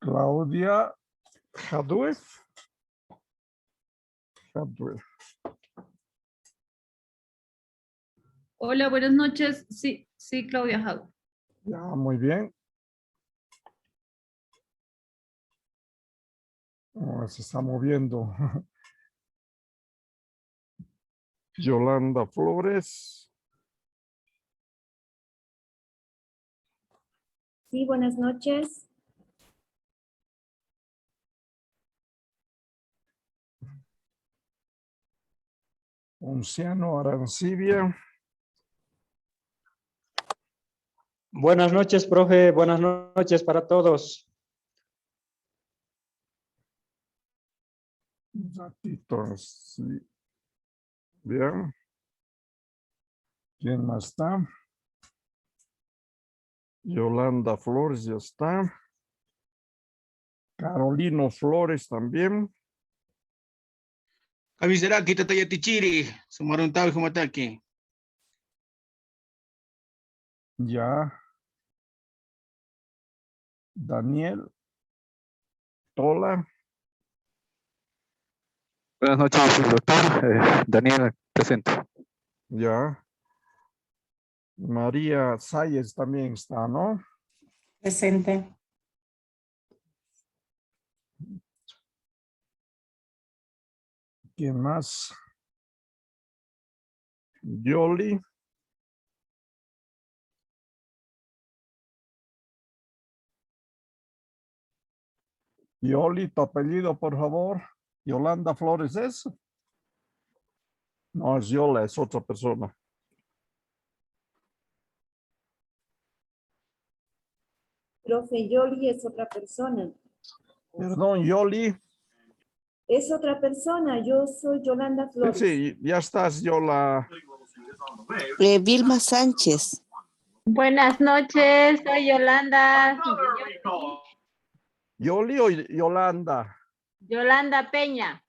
Claudia Jadue. Jadue. Hola, buenas noches. Sí, Claudia Jau. Ya, muy bien. Oh, se está moviendo. Yolanda Flores. Sí, buenas noches. Ponciano Arancibia. Buenas noches, profe. Buenas noches para todos. Un ratito, sí. Bien. ¿Quién más está? Yolanda Flores ya está. Carolino Flores también. Avisará que te tichiri, sumaron tabi como ataque. Ya. Daniel Tola. Buenas noches, doctor. Daniel, presente. Ya. María Sáez también está, ¿no? Presente. ¿Quién más? Yoli. Yoli, tu apellido, por favor. Yolanda Flores, ¿es? No, es Yola, es otra persona. Profe Yoli es otra persona. Perdón, Yoli. Es otra persona. Yo soy Yolanda Flores. Sí, ya estás, Yola. Vilma Sánchez. Buenas noches, soy Yolanda. Yoli o Yolanda. Yolanda Peña.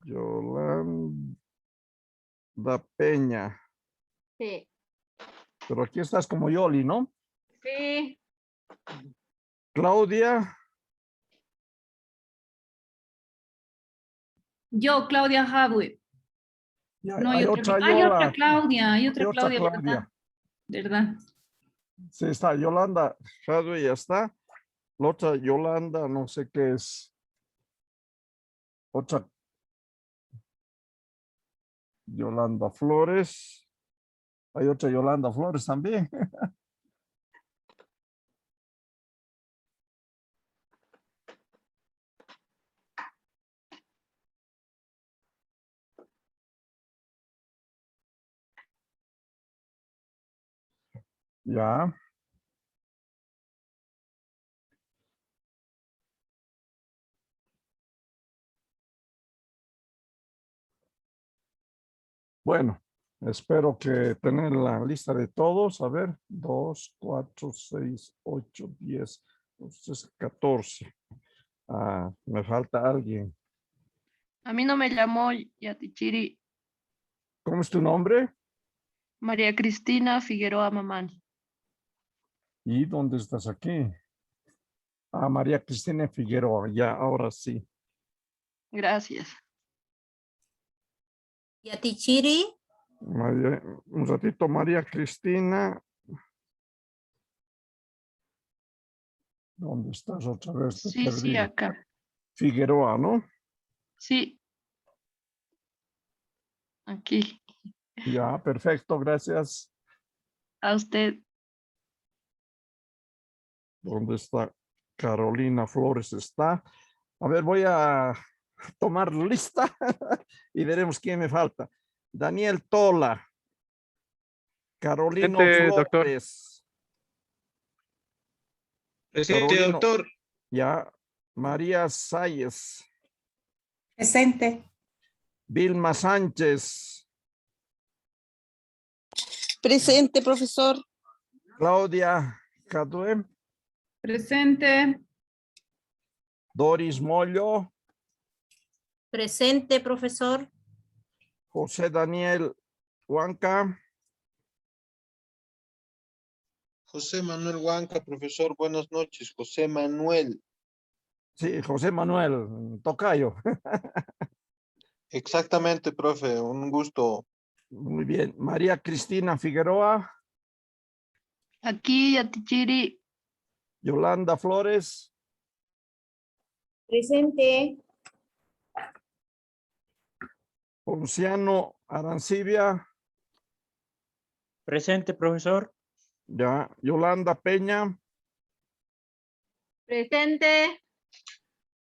Yolanda Peña. Sí. Pero aquí estás como Yoli, ¿no? Sí. Claudia. Yo, Claudia Jadue. No, hay otra hay Yola. otra Claudia, hay otra Hay otra Claudia, Claudia. ¿verdad? Sí, está Yolanda. Jadwe ya está. La otra Yolanda, no sé qué es. Otra Yolanda Flores. Hay otra Yolanda Flores también. Ya. Bueno, espero que tener la lista de todos. A ver, 2, 4, 6, 8, 10, 12, 14. Ah, me falta alguien. A mí no me llamó Yatichiri. ¿Cómo es tu nombre? María Cristina Figueroa Mamán. ¿Y dónde estás aquí? Ah, María Cristina Figueroa. Ya, ahora sí. Gracias. Yatichiri. Un ratito, María Cristina. ¿Dónde estás otra vez? Te Sí, perdí. acá. Figueroa, ¿no? Sí. Aquí. Ya, perfecto, gracias. A usted. ¿Dónde está? Carolina Flores está. A ver, voy a tomar lista y veremos quién me falta. Daniel Tola. Carolino Presente, doctor. Flores. Presente, Carolino. doctor. Ya. María Sáez. Presente. Vilma Sánchez. Presente, profesor. Claudia Jadue. Presente. Doris Mollo. Presente, profesor. José Daniel Huanca. José Manuel Huanca, profesor, buenas noches. José Manuel. Sí, José Manuel, tocayo. Exactamente, profe, un gusto. Muy bien. María Cristina Figueroa, Aquí, Yatichiri. Yolanda Flores, Presente. Ponciano Arancibia, Presente, profesor. ya, Yolanda Peña, Presente.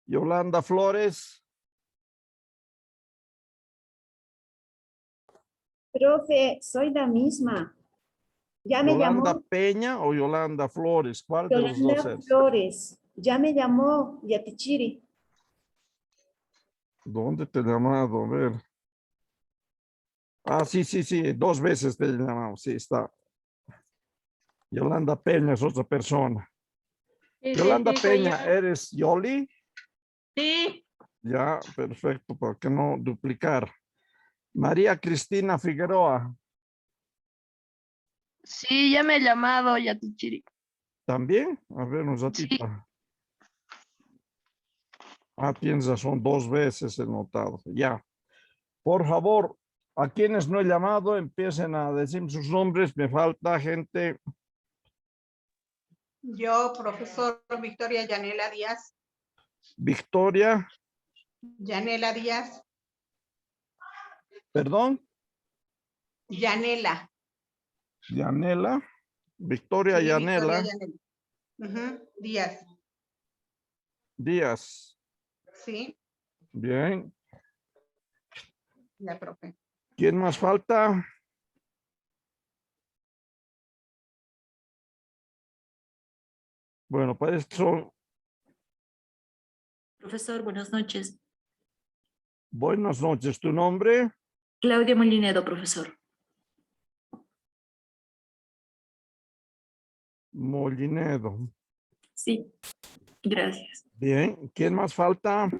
Yolanda Flores, Profe, soy la misma. Ya me Yolanda llamó Peña o Yolanda Flores, ¿cuál de los dos Yolanda es? Flores. Ya me llamó Yatichiri. ¿Dónde te he llamado? A ver. Ah, sí, sí, sí, 2 veces te he llamado, sí, está. Yolanda Peña es otra persona. Sí, Yolanda soy Peña, yo. ¿eres Yoli? Sí. Ya, perfecto, para que no duplicar. María Cristina Figueroa, Sí, ya me he llamado, Yatichiri. ¿también? A ver, un ratito. Sí. Ah, tienes razón, 2 veces he notado. Ya. Por favor, a quienes no he llamado, empiecen a decir sus nombres. Me falta gente. Yo, profesor Victoria Yanela Díaz. Victoria, Yanela Díaz. perdón, Yanela. Yanela. Victoria Sí, Victoria Yanela Yanela. Díaz. Díaz. Sí, Bien. la profe. ¿Quién más falta? Bueno, pues son Profesor, buenas noches. buenas noches. ¿Tu nombre? Claudia Molinedo, profesor. Molinedo. Sí, gracias. Bien. ¿Quién más falta?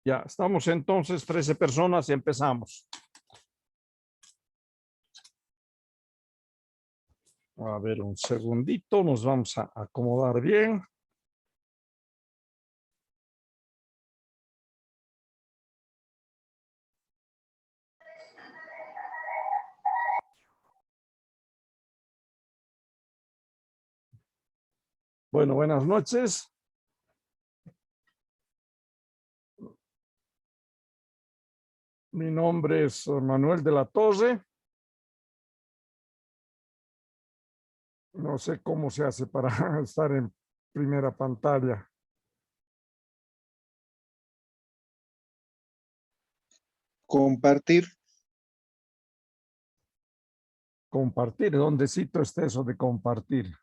Ya, estamos entonces 13 personas y empezamos. A ver, un segundito, nos vamos a acomodar bien. Bueno, buenas noches. Mi nombre es Manuel de la Torre. No sé cómo se hace para estar en primera pantalla. Compartir. Compartir. ¿Dónde cito está eso de compartir?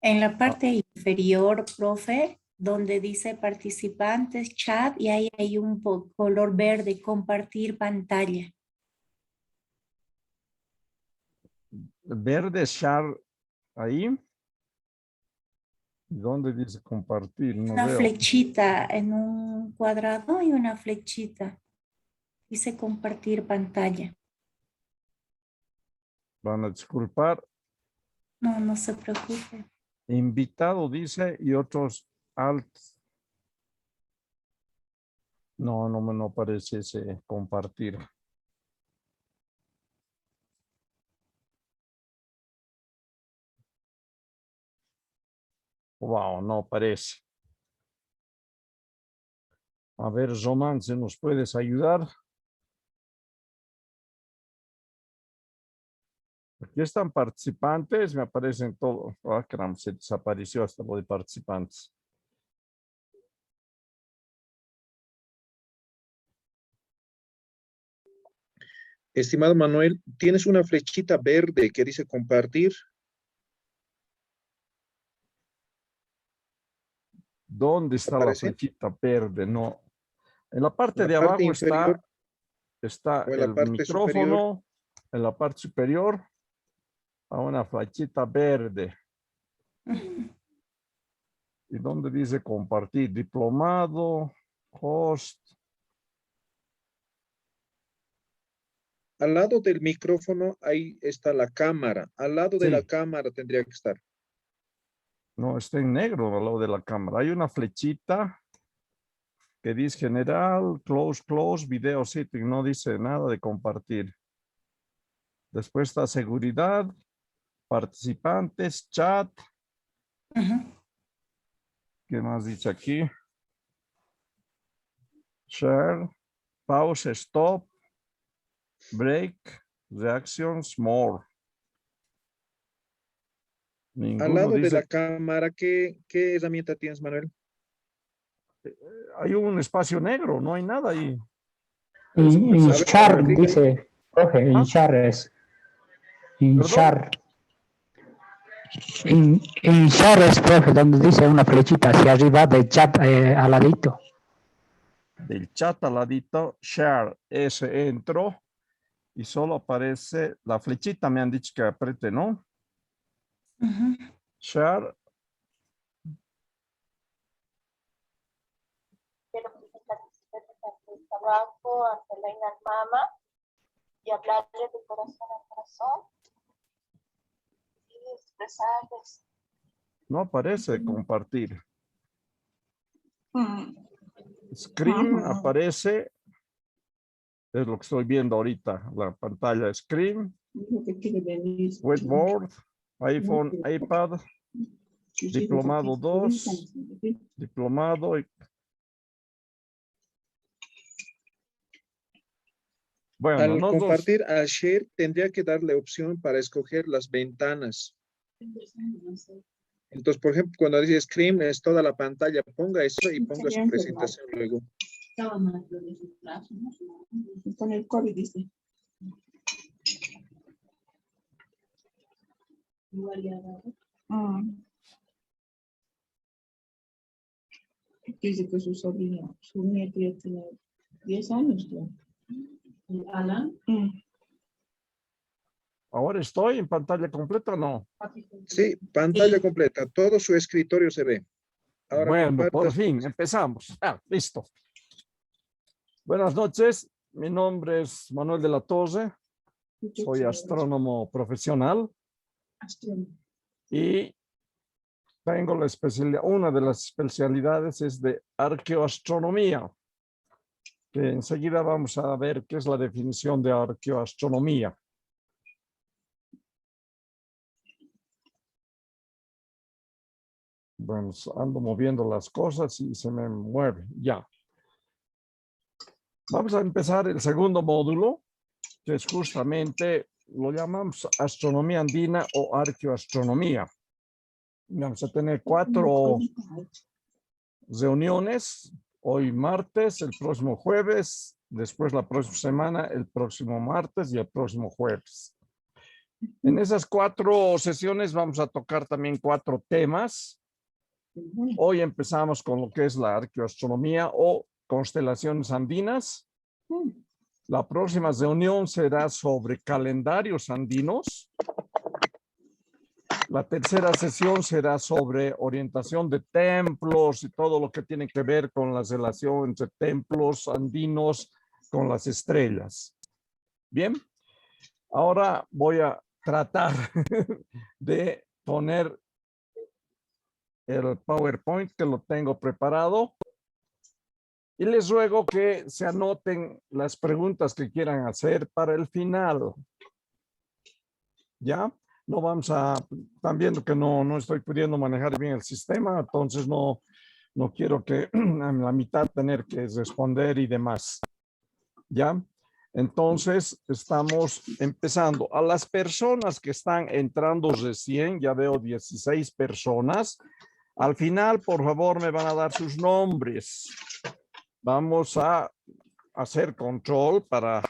En la parte inferior, profe, donde dice participantes, chat, y ahí hay un color verde, compartir pantalla. Verde share ahí. ¿Dónde dice compartir? No Una veo. flechita en un cuadrado y una flechita. Dice compartir pantalla. Van a disculpar. No, no se preocupe. Invitado dice y otros alt. No, no aparece ese compartir. Wow, no aparece. A ver, Romance, ¿nos puedes ayudar? Aquí están participantes, me aparecen todos. Ah, caramba, se desapareció hasta lo de participantes. Estimado Manuel, ¿tienes una flechita verde que dice compartir? ¿Dónde está la ¿Aparece? flechita verde? No. En la parte En la de parte abajo inferior está o en la el parte superior. micrófono, en la parte superior. a una flechita verde. ¿Y dónde dice compartir? Diplomado, host. Al lado del micrófono, ahí está la cámara. Al lado de Sí. la cámara tendría que estar. No, está en negro al lado de la cámara. Hay una flechita que dice general, close, video setting. No dice nada de compartir. Después está seguridad, participantes, chat. ¿Qué más dice aquí? Share, pause, stop, break, reactions, more. Al Ninguno lado de dice, la cámara, ¿qué herramienta tienes, Manuel? hay un espacio negro, no hay nada ahí. En A ver, char diga. dice, profe, en ¿Ah? char es. En ¿Perdón? char. En char es, profe, donde dice una flechita hacia arriba del chat al ladito. Del chat al ladito, share, ese entro y solo aparece la flechita, me han dicho que apriete, ¿no? Share, Quiero presentar mi trabajo ante la Inalmama y hablarle de corazón a corazón y expresarles. no aparece compartir. Screen aparece, es lo que estoy viendo ahorita, la pantalla screen, whiteboard, iPhone, iPad, diplomado 2, diplomado. Bueno, Al nosotros, compartir a share, tendría que darle opción para escoger las ventanas. Entonces, por ejemplo, cuando dice screen, es toda la pantalla. Ponga eso y ponga su presentación luego. Con el COVID, dice. Dice que su sobrino, su nieto ya tiene 10 años. Alan. ahora estoy en pantalla completa, ¿o no? Sí, pantalla completa. Todo su escritorio se ve. Ahora Bueno, por compartas. fin, empezamos. Listo. Buenas noches, mi nombre es Manuel de la Torre, soy astrónomo profesional y tengo la especialidad, una de las especialidades es de arqueoastronomía, que enseguida vamos a ver qué es la definición de arqueoastronomía. Bueno, ando moviendo las cosas y se me mueve, ya. Vamos a empezar el segundo módulo, que es justamente, lo llamamos astronomía andina o arqueoastronomía. Vamos a tener 4 reuniones, hoy martes, el próximo jueves, después la próxima semana, el próximo martes y el próximo jueves. En esas 4 sesiones vamos a tocar también 4 temas. Hoy empezamos con lo que es la arqueoastronomía o constelaciones andinas. La próxima reunión será sobre calendarios andinos. La tercera sesión será sobre orientación de templos y todo lo que tiene que ver con la relación entre templos andinos con las estrellas. Bien, ahora voy a tratar de poner el PowerPoint que lo tengo preparado y les ruego que se anoten las preguntas que quieran hacer para el final. ¿Ya? No vamos a, están viendo que no estoy pudiendo manejar bien el sistema, entonces no quiero que a la mitad tener que responder y demás. ¿Ya? Entonces estamos empezando. A las personas que están entrando recién, ya veo 16 personas. Al final, por favor, me van a dar sus nombres. Vamos a hacer control para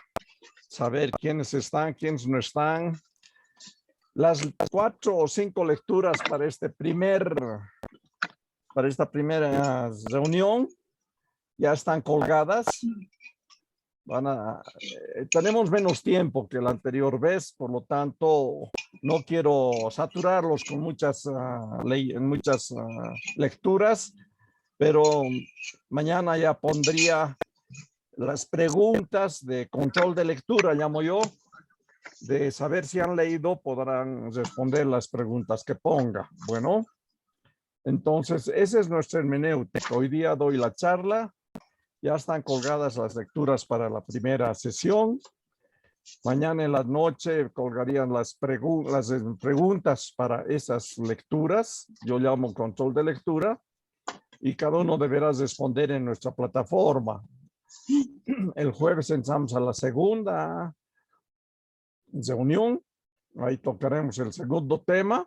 saber quiénes están, quiénes no están. Las 4 o 5 lecturas para esta primera reunión ya están colgadas. Tenemos menos tiempo que la anterior vez, por lo tanto, no quiero saturarlos con muchas, lecturas, pero mañana ya pondría las preguntas de control de lectura, llamo yo, de saber si han leído, podrán responder las preguntas que ponga. Bueno, entonces ese es nuestro hermenéutica. Hoy día doy la charla. Ya están colgadas las lecturas para la primera sesión. Mañana en la noche colgarían las preguntas para esas lecturas. Yo llamo control de lectura. Y cada uno deberá responder en nuestra plataforma. El jueves entramos a la segunda reunión. Ahí tocaremos el segundo tema.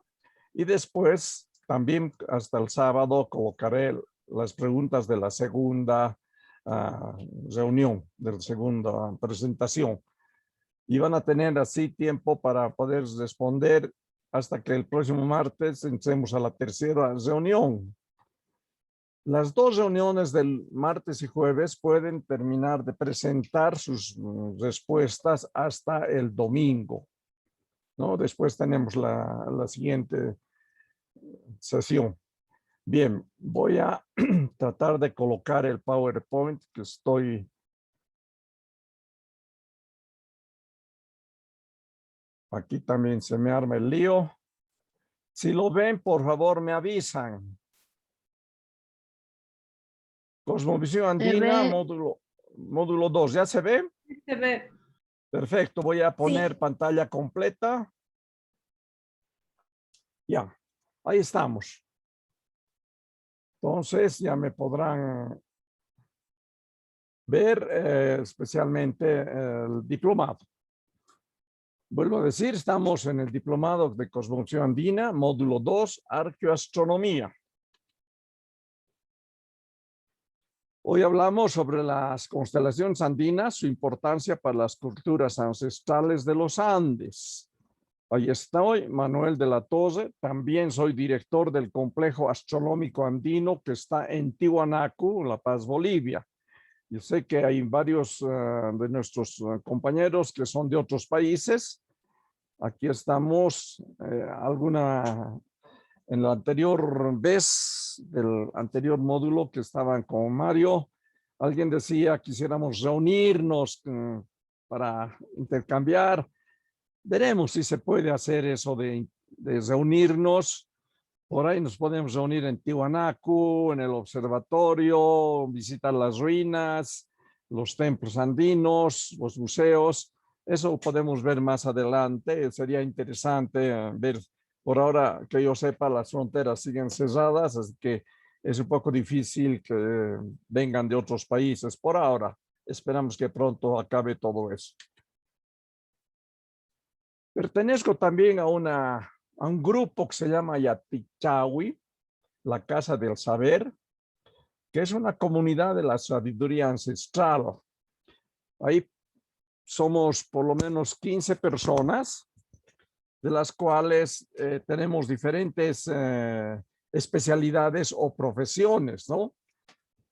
Y después, también hasta el sábado, colocaré las preguntas de la segunda reunión, de la segunda presentación. Y van a tener así tiempo para poder responder hasta que el próximo martes entremos a la tercera reunión. Las dos reuniones del martes y jueves pueden terminar de presentar sus respuestas hasta el domingo, ¿no? Después tenemos la siguiente sesión. Bien, voy a tratar de colocar el PowerPoint que estoy. Aquí también se me arma el lío. Si lo ven, por favor, me avisan. Cosmovisión Andina, ve. módulo 2. ¿Ya se ve? Se ve. Perfecto. Voy a poner pantalla completa. Ya, ahí estamos. Entonces ya me podrán ver especialmente el diplomado. Vuelvo a decir, estamos en el diplomado de Cosmovisión Andina, módulo 2, Arqueoastronomía. Hoy hablamos sobre las constelaciones andinas, su importancia para las culturas ancestrales de los Andes. Ahí estoy, Manuel de la Torre. También soy director del complejo astronómico andino que está en Tiwanaku, La Paz, Bolivia. Yo sé que hay varios de nuestros compañeros que son de otros países. Aquí estamos, en la anterior vez del anterior módulo que estaban con Mario, alguien decía quisiéramos reunirnos para intercambiar. Veremos si se puede hacer eso de reunirnos. Por ahí nos podemos reunir en Tiwanaku, en el observatorio, visitar las ruinas, los templos andinos, los museos. Eso podemos ver más adelante. Sería interesante ver. Por ahora, que yo sepa, las fronteras siguen cerradas, así que es un poco difícil que vengan de otros países. Por ahora, esperamos que pronto acabe todo eso. Pertenezco también a un grupo que se llama Yatichawi, la Casa del Saber, que es una comunidad de la sabiduría ancestral. Ahí somos por lo menos 15 personas, de las cuales tenemos diferentes especialidades o profesiones, ¿no?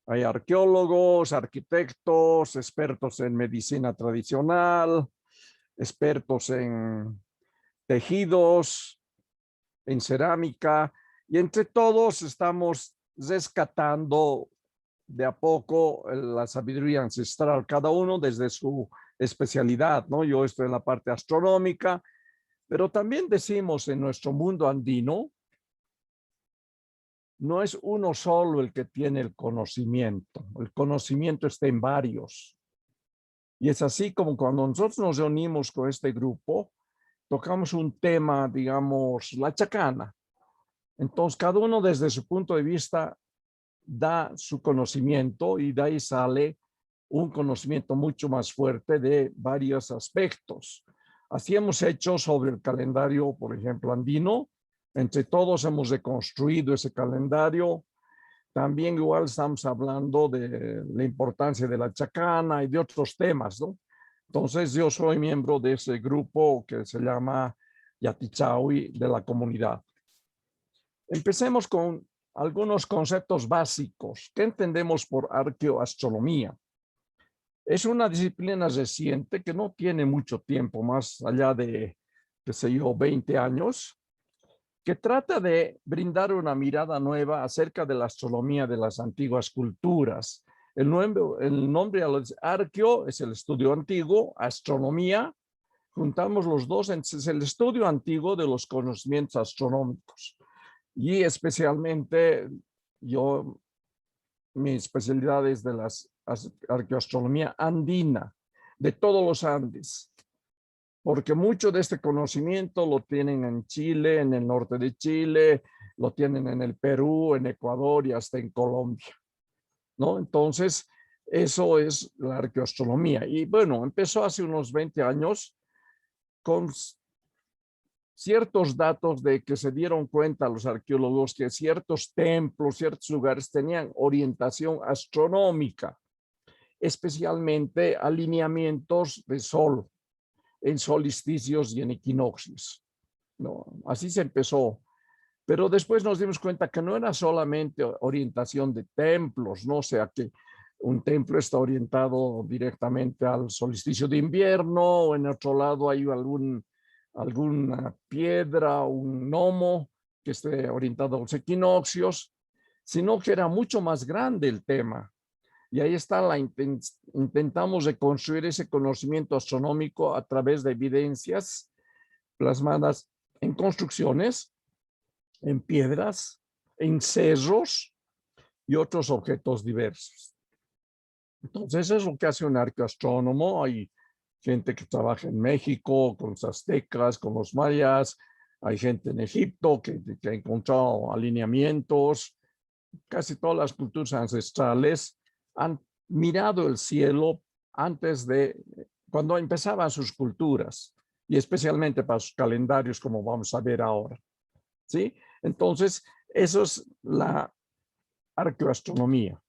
Hay arqueólogos, arquitectos, expertos en medicina tradicional, expertos en tejidos, en cerámica, y entre todos estamos rescatando de a poco la sabiduría ancestral, cada uno desde su especialidad, ¿no? Yo estoy en la parte astronómica, pero también decimos en nuestro mundo andino, no es uno solo el que tiene el conocimiento está en varios. Y es así como cuando nosotros nos reunimos con este grupo, tocamos un tema, digamos, la chacana. Entonces, cada uno desde su punto de vista da su conocimiento y de ahí sale un conocimiento mucho más fuerte de varios aspectos. Así hemos hecho sobre el calendario, por ejemplo, andino. Entre todos hemos reconstruido ese calendario. También igual estamos hablando de la importancia de la chacana y de otros temas, ¿no? Entonces yo soy miembro de ese grupo que se llama Yatichawi de la comunidad. Empecemos con algunos conceptos básicos. ¿Qué entendemos por arqueoastronomía? Es una disciplina reciente que no tiene mucho tiempo, más allá de, qué sé yo, 20 años, que trata de brindar una mirada nueva acerca de la astronomía de las antiguas culturas. El nombre arqueo es el estudio antiguo, astronomía, juntamos los dos, es el estudio antiguo de los conocimientos astronómicos. Y especialmente mi especialidad es de la arqueoastronomía andina, de todos los Andes, porque mucho de este conocimiento lo tienen en Chile, en el norte de Chile, lo tienen en el Perú, en Ecuador y hasta en Colombia, ¿no? Entonces, eso es la arqueoastronomía. Y bueno, empezó hace unos 20 años con ciertos datos de que se dieron cuenta los arqueólogos que ciertos templos, ciertos lugares tenían orientación astronómica, especialmente alineamientos de sol, en solsticios y en equinoccios, ¿no? Así se empezó. Pero después nos dimos cuenta que no era solamente orientación de templos, ¿no? O sea, que un templo está orientado directamente al solsticio de invierno, o en otro lado hay alguna piedra, un gnomo que esté orientado a los equinoccios, sino que era mucho más grande el tema. Y ahí está, intentamos reconstruir ese conocimiento astronómico a través de evidencias plasmadas en construcciones, en piedras, en cerros y otros objetos diversos. Entonces, eso es lo que hace un arqueoastrónomo. Hay gente que trabaja en México, con los aztecas, con los mayas. Hay gente en Egipto que ha encontrado alineamientos. Casi todas las culturas ancestrales han mirado el cielo antes de, cuando empezaban sus culturas, y especialmente para sus calendarios, como vamos a ver ahora, ¿sí? Entonces, eso es la arqueoastronomía.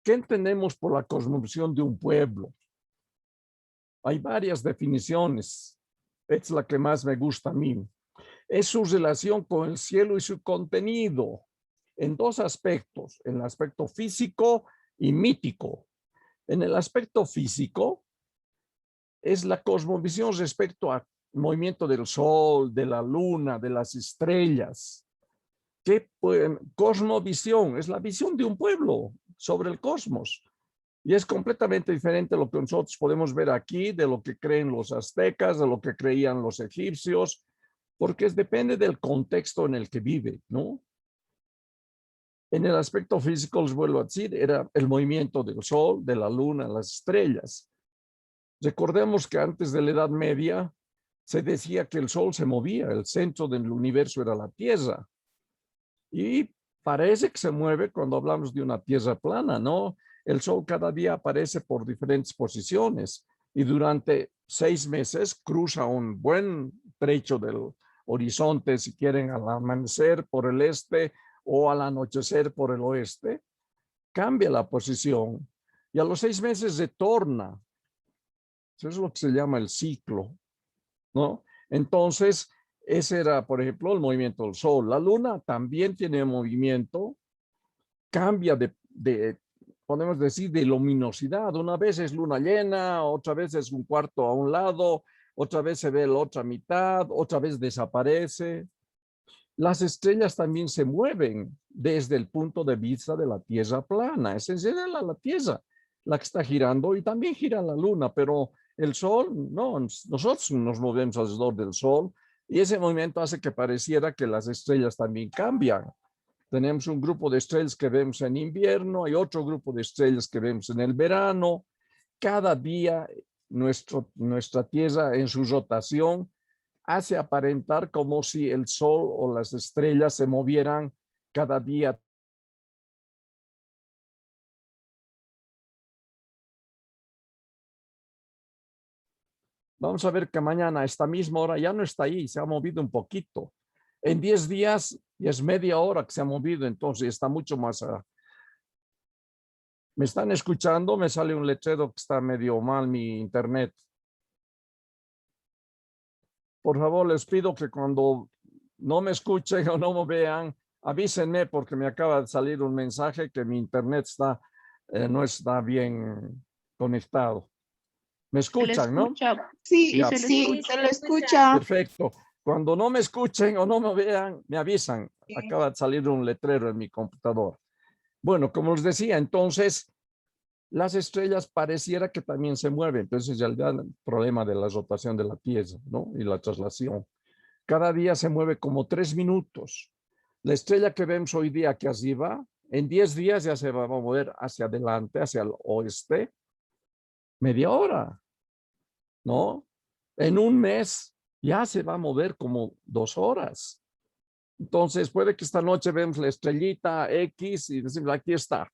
¿Qué entendemos por la cosmovisión de un pueblo? Hay varias definiciones. Es la que más me gusta a mí. Es su relación con el cielo y su contenido en dos aspectos, en el aspecto físico y mítico. En el aspecto físico es la cosmovisión respecto al movimiento del sol, de la luna, de las estrellas. ¿Qué cosmovisión? Es la visión de un pueblo sobre el cosmos. Y es completamente diferente lo que nosotros podemos ver aquí, de lo que creen los aztecas, de lo que creían los egipcios, porque depende del contexto en el que vive, ¿no? En el aspecto físico, les vuelvo a decir, era el movimiento del sol, de la luna, las estrellas. Recordemos que antes de la Edad Media se decía que el sol se movía, el centro del universo era la Tierra. Y parece que se mueve cuando hablamos de una Tierra plana, ¿no? El sol cada día aparece por diferentes posiciones y durante 6 meses cruza un buen trecho del horizonte, si quieren, al amanecer por el este o al anochecer por el oeste, cambia la posición y a los 6 meses retorna. Eso es lo que se llama el ciclo, ¿no? Entonces, ese era, por ejemplo, el movimiento del sol. La luna también tiene movimiento, cambia podemos decir, de luminosidad. Una vez es luna llena, otra vez es un cuarto a un lado, otra vez se ve la otra mitad, otra vez desaparece. Las estrellas también se mueven desde el punto de vista de la Tierra plana. Es en general la Tierra la que está girando y también gira la luna, pero el sol, no, nosotros nos movemos alrededor del sol y ese movimiento hace que pareciera que las estrellas también cambian. Tenemos un grupo de estrellas que vemos en invierno, hay otro grupo de estrellas que vemos en el verano. Cada día nuestra Tierra en su rotación hace aparentar como si el sol o las estrellas se movieran cada día. Vamos a ver que mañana a esta misma hora ya no está ahí, se ha movido un poquito. En 10 días ya es media hora que se ha movido, entonces está mucho más. ¿Me están escuchando? Me sale un letrero que está medio mal mi internet. Por favor, les pido que cuando no me escuchen o no me vean, avísenme porque me acaba de salir un mensaje que mi internet no está bien conectado. ¿Me Se le escuchan, no? escucha. Sí, Ya. se le sí, escucha. se lo escucha. Perfecto. Cuando no me escuchen o no me vean, me avisan. Acaba de salir un letrero en mi computador. Bueno, como les decía, entonces, las estrellas pareciera que también se mueven. Entonces, ya el problema de la rotación de la Tierra, ¿no? Y la traslación. Cada día se mueve como 3 minutos. La estrella que vemos hoy día aquí arriba, en 10 días ya se va a mover hacia adelante, hacia el oeste, media hora, ¿no? En un mes ya se va a mover como 2 horas. Entonces, puede que esta noche vemos la estrellita X y decimos, aquí está.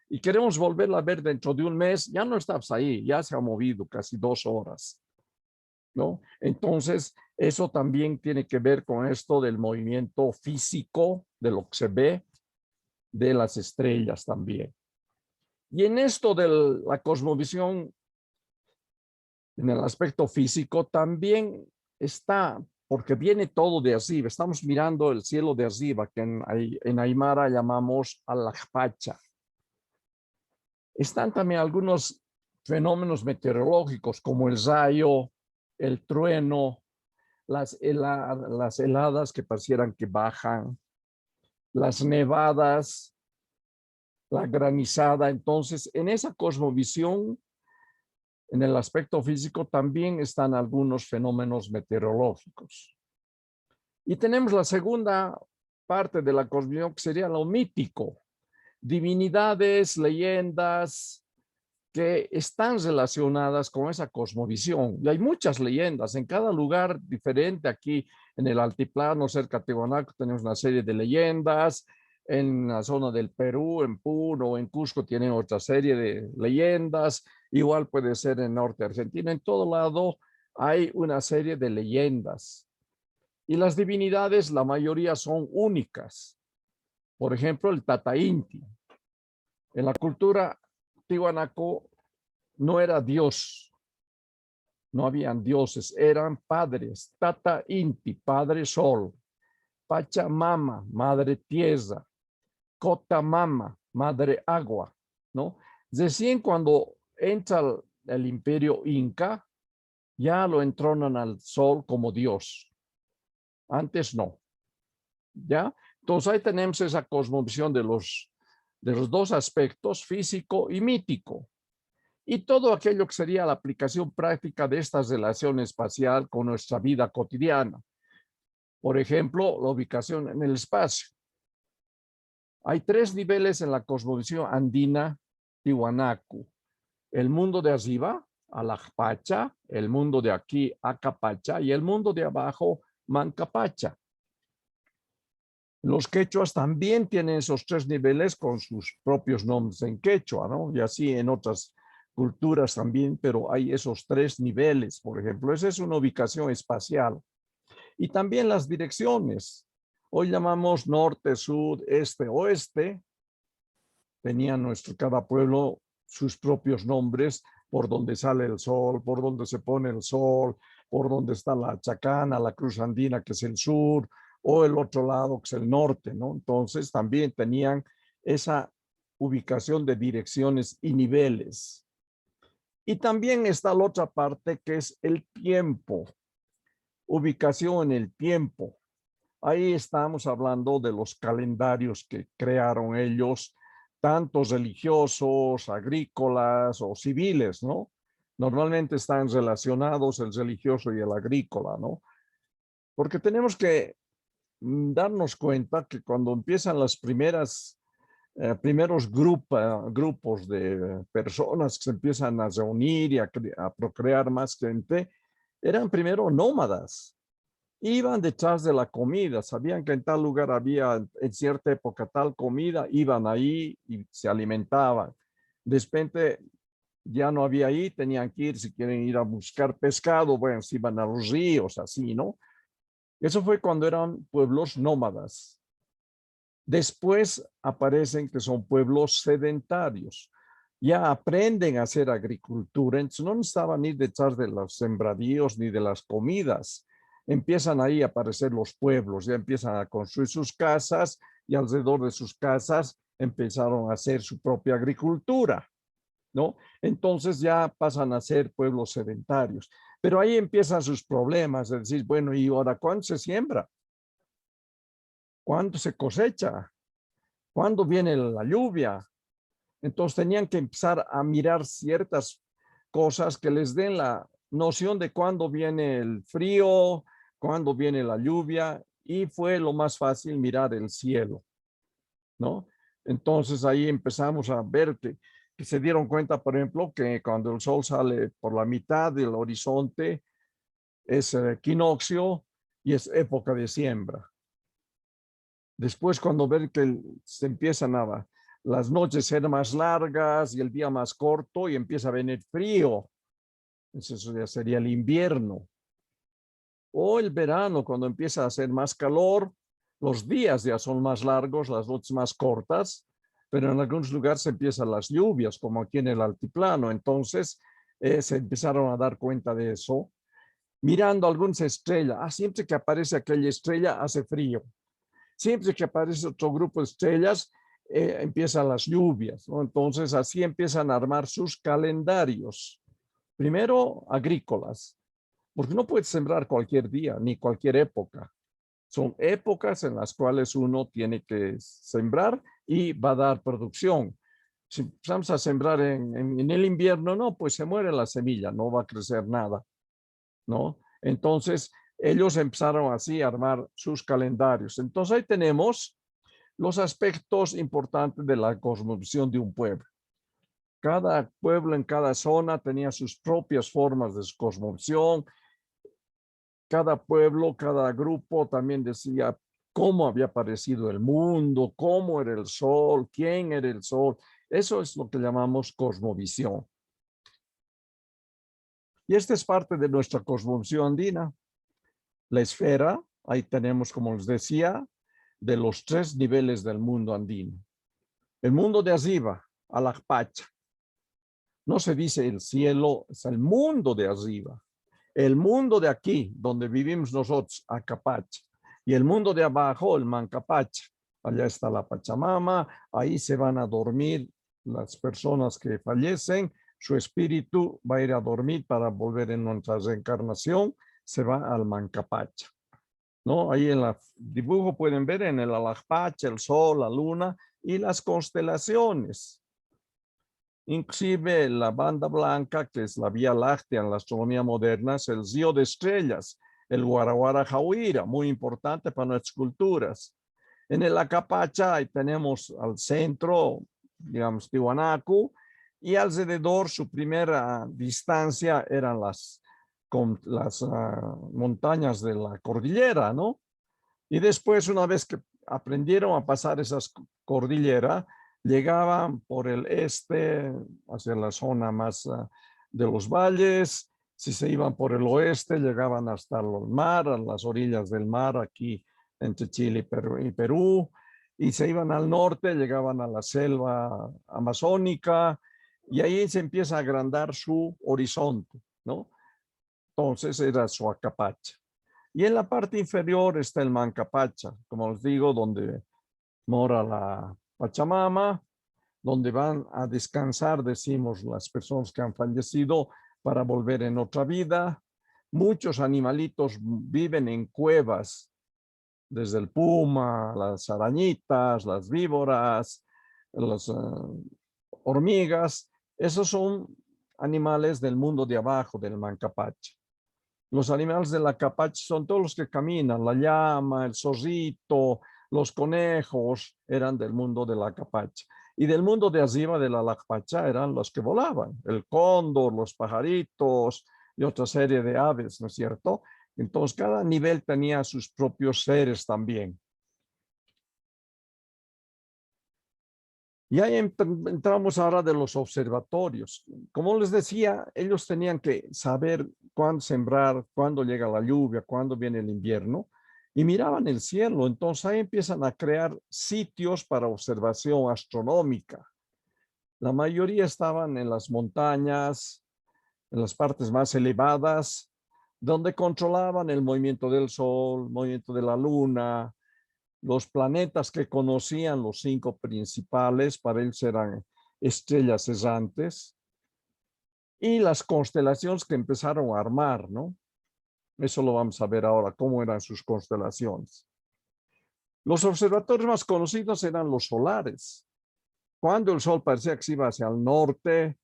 Y queremos volverla a ver dentro de un mes, ya no estás ahí, ya se ha movido casi 2 horas, ¿no? Entonces, eso también tiene que ver con esto del movimiento físico, de lo que se ve, de las estrellas también. Y en esto de la cosmovisión, en el aspecto físico, también está, porque viene todo de arriba. Estamos mirando el cielo de arriba, que en Aymara llamamos Alajpacha. Están también algunos fenómenos meteorológicos, como el rayo, el trueno, las heladas que parecieran que bajan, las nevadas, la granizada. Entonces, en esa cosmovisión, en el aspecto físico, también están algunos fenómenos meteorológicos. Y tenemos la segunda parte de la cosmovisión, que sería lo mítico. Divinidades, leyendas que están relacionadas con esa cosmovisión. Y hay muchas leyendas en cada lugar diferente. Aquí en el altiplano, cerca de Tiwanaku, tenemos una serie de leyendas. En la zona del Perú, en Puno o en Cusco, tienen otra serie de leyendas. Igual puede ser en norte Argentina. En todo lado hay una serie de leyendas. Y las divinidades, la mayoría son únicas. Por ejemplo, el Tata Inti. En la cultura tiwanaku no era Dios, no habían dioses, eran padres. Tata Inti, padre sol. Pachamama, madre tierra. Cotamama, madre agua, ¿no? Recién cuando entra el imperio inca, ya lo entronan al sol como Dios. Antes no, ¿ya? Entonces ahí tenemos esa cosmovisión de los dos aspectos, físico y mítico. Y todo aquello que sería la aplicación práctica de esta relación espacial con nuestra vida cotidiana. Por ejemplo, la ubicación en el espacio. Hay 3 niveles en la cosmovisión andina tiwanaku. El mundo de arriba, Alajpacha, el mundo de aquí, Acapacha, y el mundo de abajo, Mancapacha. Los quechuas también tienen esos 3 niveles con sus propios nombres en quechua, ¿no? Y así en otras culturas también, pero hay esos 3 niveles, por ejemplo. Esa es una ubicación espacial. Y también las direcciones. Hoy llamamos norte, sur, este, oeste. Tenían cada pueblo sus propios nombres, por donde sale el sol, por donde se pone el sol, por donde está la Chacana, la Cruz Andina, que es el sur, o el otro lado, que es el norte, ¿no? Entonces también tenían esa ubicación de direcciones y niveles. Y también está la otra parte, que es el tiempo, ubicación en el tiempo. Ahí estamos hablando de los calendarios que crearon ellos, tanto religiosos, agrícolas o civiles, ¿no? Normalmente están relacionados el religioso y el agrícola, ¿no? Porque tenemos que darnos cuenta que cuando empiezan las primeros grupos de personas que se empiezan a reunir y a procrear más gente, eran primero nómadas. Iban detrás de la comida, sabían que en tal lugar había en cierta época tal comida, iban ahí y se alimentaban. De repente ya no había ahí, tenían que ir, si quieren ir a buscar pescado, bueno, se iban a los ríos, así, ¿no? Eso fue cuando eran pueblos nómadas. Después aparecen que son pueblos sedentarios. Ya aprenden a hacer agricultura, entonces no estaban ir detrás de los sembradíos ni de las comidas. Empiezan ahí a aparecer los pueblos, ya empiezan a construir sus casas y alrededor de sus casas empezaron a hacer su propia agricultura. ¿no? Entonces ya pasan a ser pueblos sedentarios. Pero ahí empiezan sus problemas de decir, bueno, ¿y ahora cuándo se siembra? ¿Cuándo se cosecha? ¿Cuándo viene la lluvia? Entonces tenían que empezar a mirar ciertas cosas que les den la noción de cuándo viene el frío, cuándo viene la lluvia, y fue lo más fácil mirar el cielo, ¿no? Entonces ahí empezamos a ver que se dieron cuenta, por ejemplo, que cuando el sol sale por la mitad del horizonte es el equinoccio y es época de siembra. Después, cuando ven que se empiezan las noches ser más largas y el día más corto y empieza a venir frío, eso ya sería el invierno. O el verano, cuando empieza a hacer más calor, los días ya son más largos, las noches más cortas, pero en algunos lugares empiezan las lluvias, como aquí en el altiplano. Entonces, se empezaron a dar cuenta de eso, mirando algunas estrellas. Siempre que aparece aquella estrella, hace frío. Siempre que aparece otro grupo de estrellas, empiezan las lluvias, ¿no? Entonces, así empiezan a armar sus calendarios. Primero, agrícolas, porque no puedes sembrar cualquier día, ni cualquier época. Son épocas en las cuales uno tiene que sembrar y va a dar producción. Si empezamos a sembrar en el invierno, no, pues se muere la semilla, no va a crecer nada, ¿no? Entonces, ellos empezaron así a armar sus calendarios. Entonces, ahí tenemos los aspectos importantes de la cosmovisión de un pueblo. Cada pueblo en cada zona tenía sus propias formas de cosmovisión. Cada pueblo, cada grupo también decía cómo había aparecido el mundo, cómo era el sol, quién era el sol. Eso es lo que llamamos cosmovisión. Y esta es parte de nuestra cosmovisión andina. La esfera, ahí tenemos, como les decía, de los 3 niveles del mundo andino. El mundo de arriba, Alakpacha. No se dice el cielo, es el mundo de arriba. El mundo de aquí, donde vivimos nosotros, Acapacha. Y el mundo de abajo, el Mancapacha. Allá está la Pachamama, ahí se van a dormir las personas que fallecen. Su espíritu va a ir a dormir para volver en nuestra reencarnación. Se va al Mancapacha, ¿no? Ahí en el dibujo pueden ver en el Alakpacha, el sol, la luna y las constelaciones. Inclusive la banda blanca, que es la Vía Láctea en la astronomía moderna, es el río de estrellas, el Guaraguara Jauira, muy importante para nuestras culturas. En el Acapacha ahí tenemos al centro, digamos, Tiwanaku, y alrededor su primera distancia eran las montañas de la cordillera, ¿no? Y después, una vez que aprendieron a pasar esas cordilleras, llegaban por el este hacia la zona más de los valles. Si se iban por el oeste, llegaban hasta el mar, a las orillas del mar, aquí entre Chile y Perú. Y se iban al norte, llegaban a la selva amazónica, y ahí se empieza a agrandar su horizonte, ¿no? Entonces era su Acapacha. Y en la parte inferior está el Mancapacha, como les digo, donde mora la Pachamama, donde van a descansar, decimos, las personas que han fallecido para volver en otra vida. Muchos animalitos viven en cuevas, desde el puma, las arañitas, las víboras, las hormigas. Esos son animales del mundo de abajo, del Mancapacha. Los animales de la Capacha son todos los que caminan, la llama, el zorrito, los conejos eran del mundo de la Capacha. Y del mundo de arriba de la Lacpacha eran los que volaban, el cóndor, los pajaritos y otra serie de aves, ¿no es cierto? Entonces cada nivel tenía sus propios seres también. Y ahí entramos ahora de los observatorios. Como les decía, ellos tenían que saber cuándo sembrar, cuándo llega la lluvia, cuándo viene el invierno, y miraban el cielo. Entonces ahí empiezan a crear sitios para observación astronómica. La mayoría estaban en las montañas, en las partes más elevadas, donde controlaban el movimiento del sol, el movimiento de la luna, los planetas que conocían, los 5 principales, para ellos eran estrellas errantes. y las constelaciones que empezaron a armar, ¿no? Eso lo vamos a ver ahora, cómo eran sus constelaciones. Los observatorios más conocidos eran los solares. Cuando el sol parecía que se iba hacia el norte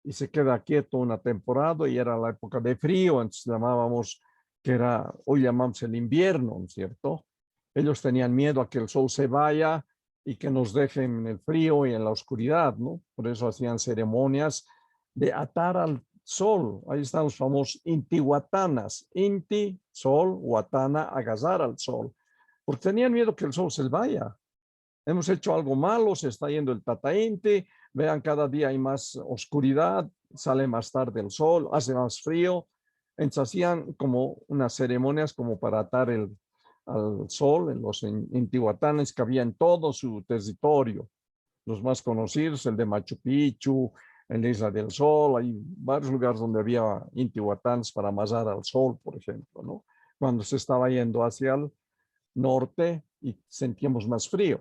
y se queda quieto una temporada y era la época de frío, entonces llamábamos que era, hoy llamamos el invierno, ¿no es cierto? Ellos tenían miedo a que el sol se vaya y que nos dejen en el frío y en la oscuridad, ¿no? Por eso hacían ceremonias de atar al sol. Ahí están los famosos intihuatanas. Inti, sol, huatana, agazar al sol. Porque tenían miedo que el sol se vaya. Hemos hecho algo malo, se está yendo el Tata Inti, vean, cada día hay más oscuridad, sale más tarde el sol, hace más frío. Entonces hacían como unas ceremonias como para atar al sol en los intihuatanes que había en todo su territorio. Los más conocidos, el de Machu Picchu, en la Isla del Sol, hay varios lugares donde había intihuatanes para amasar al sol, por ejemplo, ¿no? Cuando se estaba yendo hacia el norte y sentíamos más frío.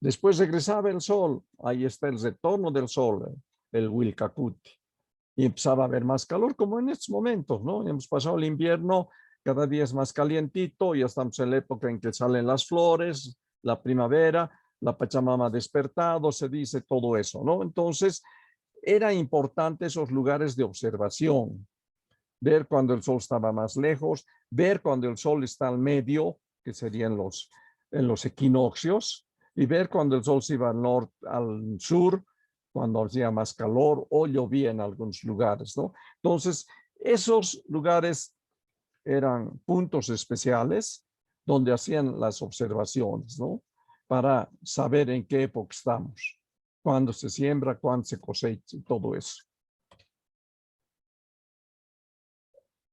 Después regresaba el sol, ahí está el retorno del sol, el Wilcacuti, y empezaba a haber más calor, como en estos momentos, ¿no? Hemos pasado el invierno, cada día es más calientito, ya estamos en la época en que salen las flores, la primavera, la Pachamama ha despertado, se dice todo eso, ¿no? Entonces, era importante esos lugares de observación, ver cuando el sol estaba más lejos, ver cuando el sol está al medio, que serían en los equinoccios, y ver cuando el sol se iba al sur, cuando hacía más calor o llovía en algunos lugares, ¿no? Entonces, esos lugares eran puntos especiales donde hacían las observaciones, ¿no? Para saber en qué época estamos, cuándo se siembra, cuándo se cosecha y todo eso.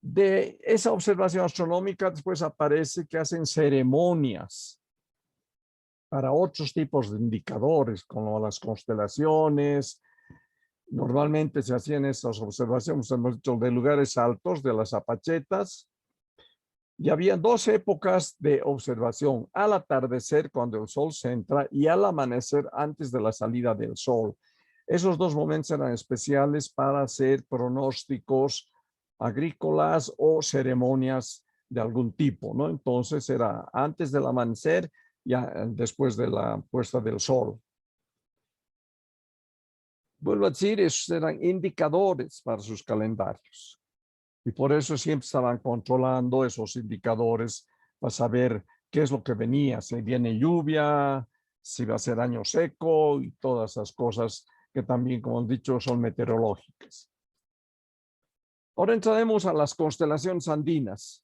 De esa observación astronómica después aparece que hacen ceremonias para otros tipos de indicadores, como las constelaciones. Normalmente se hacían esas observaciones, hemos dicho, de lugares altos, de las apachetas. Y había dos épocas de observación: al atardecer, cuando el sol se entra, y al amanecer, antes de la salida del sol. Esos dos momentos eran especiales para hacer pronósticos agrícolas o ceremonias de algún tipo, ¿no? Entonces era antes del amanecer, ya después de la puesta del sol. Vuelvo a decir, esos eran indicadores para sus calendarios. Y por eso siempre estaban controlando esos indicadores para saber qué es lo que venía, si viene lluvia, si va a ser año seco y todas esas cosas que también, como han dicho, son meteorológicas. Ahora entraremos a las constelaciones andinas.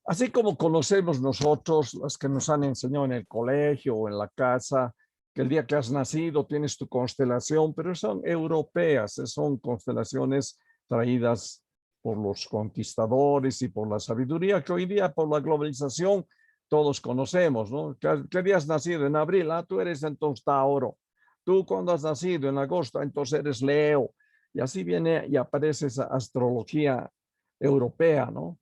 Así como conocemos nosotros, las que nos han enseñado en el colegio o en la casa, que el día que has nacido tienes tu constelación, pero son europeas, son constelaciones traídas por los conquistadores y por la sabiduría que hoy día por la globalización todos conocemos, ¿no? ¿Qué día has nacido? En abril, tú eres entonces Tauro. Tú cuando has nacido en agosto, entonces eres Leo. Y así viene y aparece esa astrología europea, ¿no?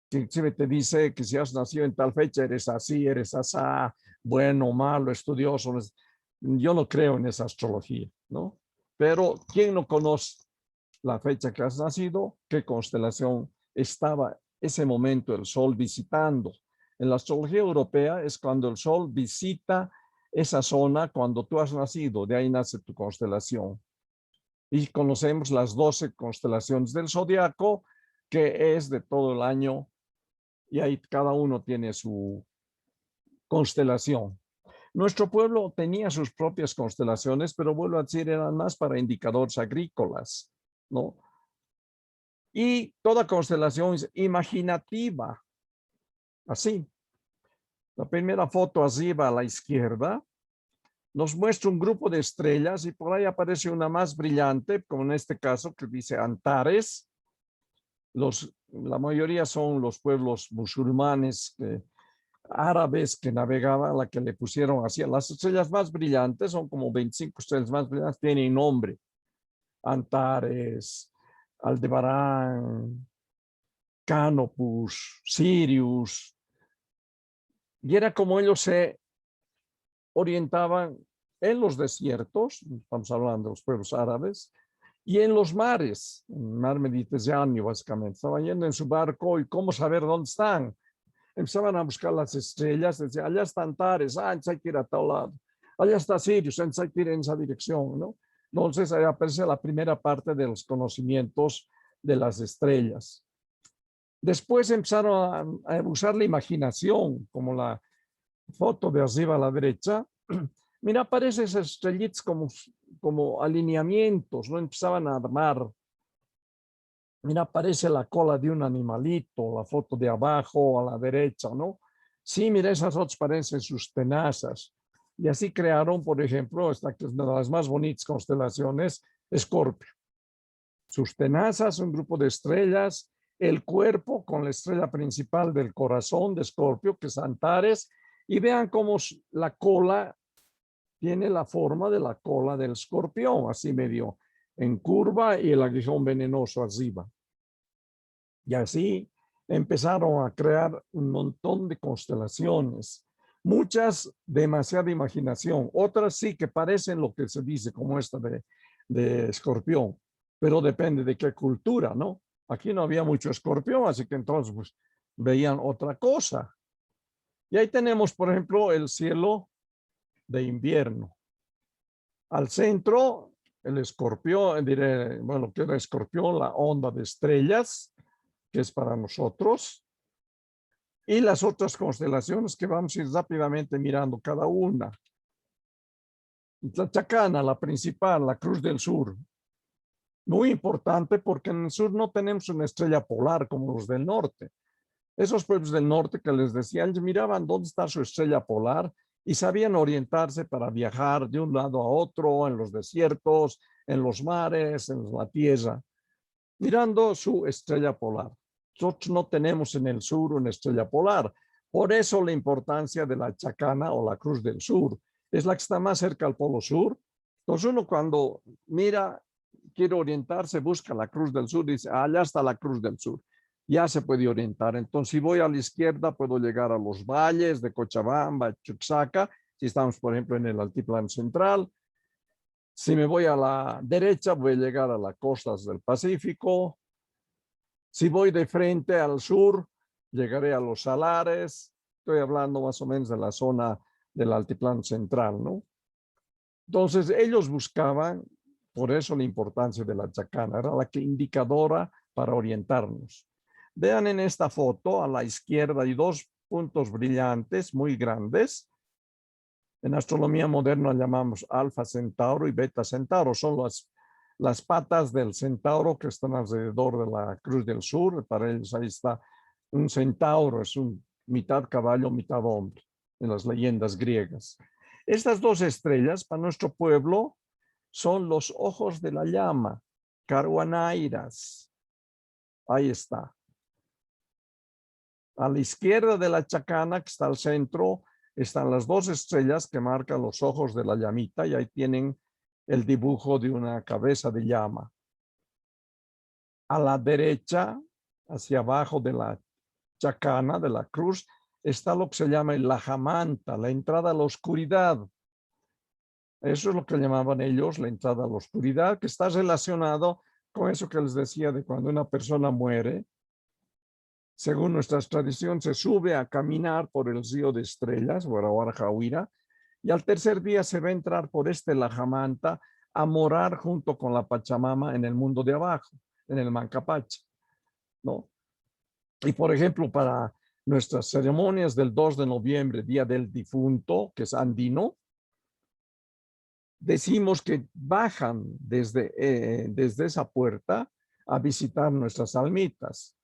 Que te dice que si has nacido en tal fecha eres así, eres asá, bueno, malo, estudioso. Yo no creo en esa astrología, ¿no? Pero ¿quién no conoce la fecha que has nacido? ¿Qué constelación estaba ese momento el sol visitando? En la astrología europea es cuando el sol visita esa zona cuando tú has nacido, de ahí nace tu constelación. Y conocemos las 12 constelaciones del zodiaco, que es de todo el año, y ahí cada uno tiene su constelación. Nuestro pueblo tenía sus propias constelaciones, pero vuelvo a decir, eran más para indicadores agrícolas, ¿no? Y toda constelación es imaginativa. Así. La primera foto arriba a la izquierda nos muestra un grupo de estrellas y por ahí aparece una más brillante, como en este caso que dice Antares. La mayoría son los pueblos musulmanes, árabes que navegaban, la que le pusieron así. Las estrellas más brillantes, son como 25 estrellas más brillantes, tienen nombre. Antares, Aldebarán, Canopus, Sirius. Y era como ellos se orientaban en los desiertos, estamos hablando de los pueblos árabes, y en los mares, en el mar Mediterráneo básicamente. Estaban yendo en su barco y cómo saber dónde están. Empezaban a buscar las estrellas, decían, allá está Antares, entonces hay que ir a tal lado. Allá está Sirius, entonces hay que ir en esa dirección, ¿no? Entonces ahí aparece la primera parte de los conocimientos de las estrellas. Después empezaron a usar la imaginación, como la foto de arriba a la derecha. Mira, aparecen esas estrellitas como alineamientos, ¿no? Empezaban a armar. Mira, aparece la cola de un animalito, la foto de abajo a la derecha, ¿no? Sí, mira, esas otras parecen sus tenazas. Y así crearon, por ejemplo, esta que es una de las más bonitas constelaciones, Escorpio. Sus tenazas, un grupo de estrellas, el cuerpo con la estrella principal del corazón de Escorpio, que es Antares, y vean cómo la cola tiene la forma de la cola del escorpión, así medio en curva y el aguijón venenoso arriba. Y así empezaron a crear un montón de constelaciones, muchas demasiada imaginación, otras sí que parecen lo que se dice, como esta de escorpión, pero depende de qué cultura, ¿no? Aquí no había mucho escorpión, así que entonces pues, veían otra cosa. Y ahí tenemos, por ejemplo, el cielo de invierno. Al centro, el escorpión, diré, bueno, que era escorpión, la onda de estrellas, que es para nosotros, y las otras constelaciones que vamos a ir rápidamente mirando cada una. La Chacana, la principal, la Cruz del Sur. Muy importante porque en el sur no tenemos una estrella polar como los del norte. Esos pueblos del norte que les decía, ellos miraban dónde está su estrella polar y sabían orientarse para viajar de un lado a otro, en los desiertos, en los mares, en la tierra, mirando su estrella polar. Nosotros no tenemos en el sur una estrella polar. Por eso la importancia de la Chacana o la Cruz del Sur. Es la que está más cerca al Polo Sur. Entonces uno cuando mira, quiere orientarse, busca la Cruz del Sur y dice, allá está la Cruz del Sur. Ya se puede orientar. Entonces, si voy a la izquierda, puedo llegar a los valles de Cochabamba, Chuquisaca, si estamos, por ejemplo, en el altiplano central. Si me voy a la derecha, voy a llegar a las costas del Pacífico. Si voy de frente al sur, llegaré a los salares. Estoy hablando más o menos de la zona del altiplano central, ¿no? Entonces, ellos buscaban, por eso la importancia de la Chacana, era la que indicadora para orientarnos. Vean en esta foto, a la izquierda hay dos puntos brillantes muy grandes. En astronomía moderna llamamos Alfa Centauro y Beta Centauro. Son las patas del centauro que están alrededor de la Cruz del Sur. Para ellos ahí está un centauro, es un mitad caballo, mitad hombre, en las leyendas griegas. Estas dos estrellas para nuestro pueblo son los ojos de la llama, Caruanairas. Ahí está. A la izquierda de la Chacana, que está al centro, están las dos estrellas que marcan los ojos de la llamita y ahí tienen el dibujo de una cabeza de llama. A la derecha, hacia abajo de la Chacana, de la cruz, está lo que se llama el Lajamanta, la entrada a la oscuridad. Eso es lo que llamaban ellos la entrada a la oscuridad, que está relacionado con eso que les decía de cuando una persona muere. Según nuestras tradiciones, se sube a caminar por el río de estrellas, Guaraguara, y al tercer día se va a entrar por este Lajamanta a morar junto con la Pachamama en el mundo de abajo, en el Mancapacha, ¿no? Y por ejemplo, para nuestras ceremonias del 2 de noviembre, Día del Difunto, que es andino, decimos que bajan desde esa puerta a visitar nuestras almitas,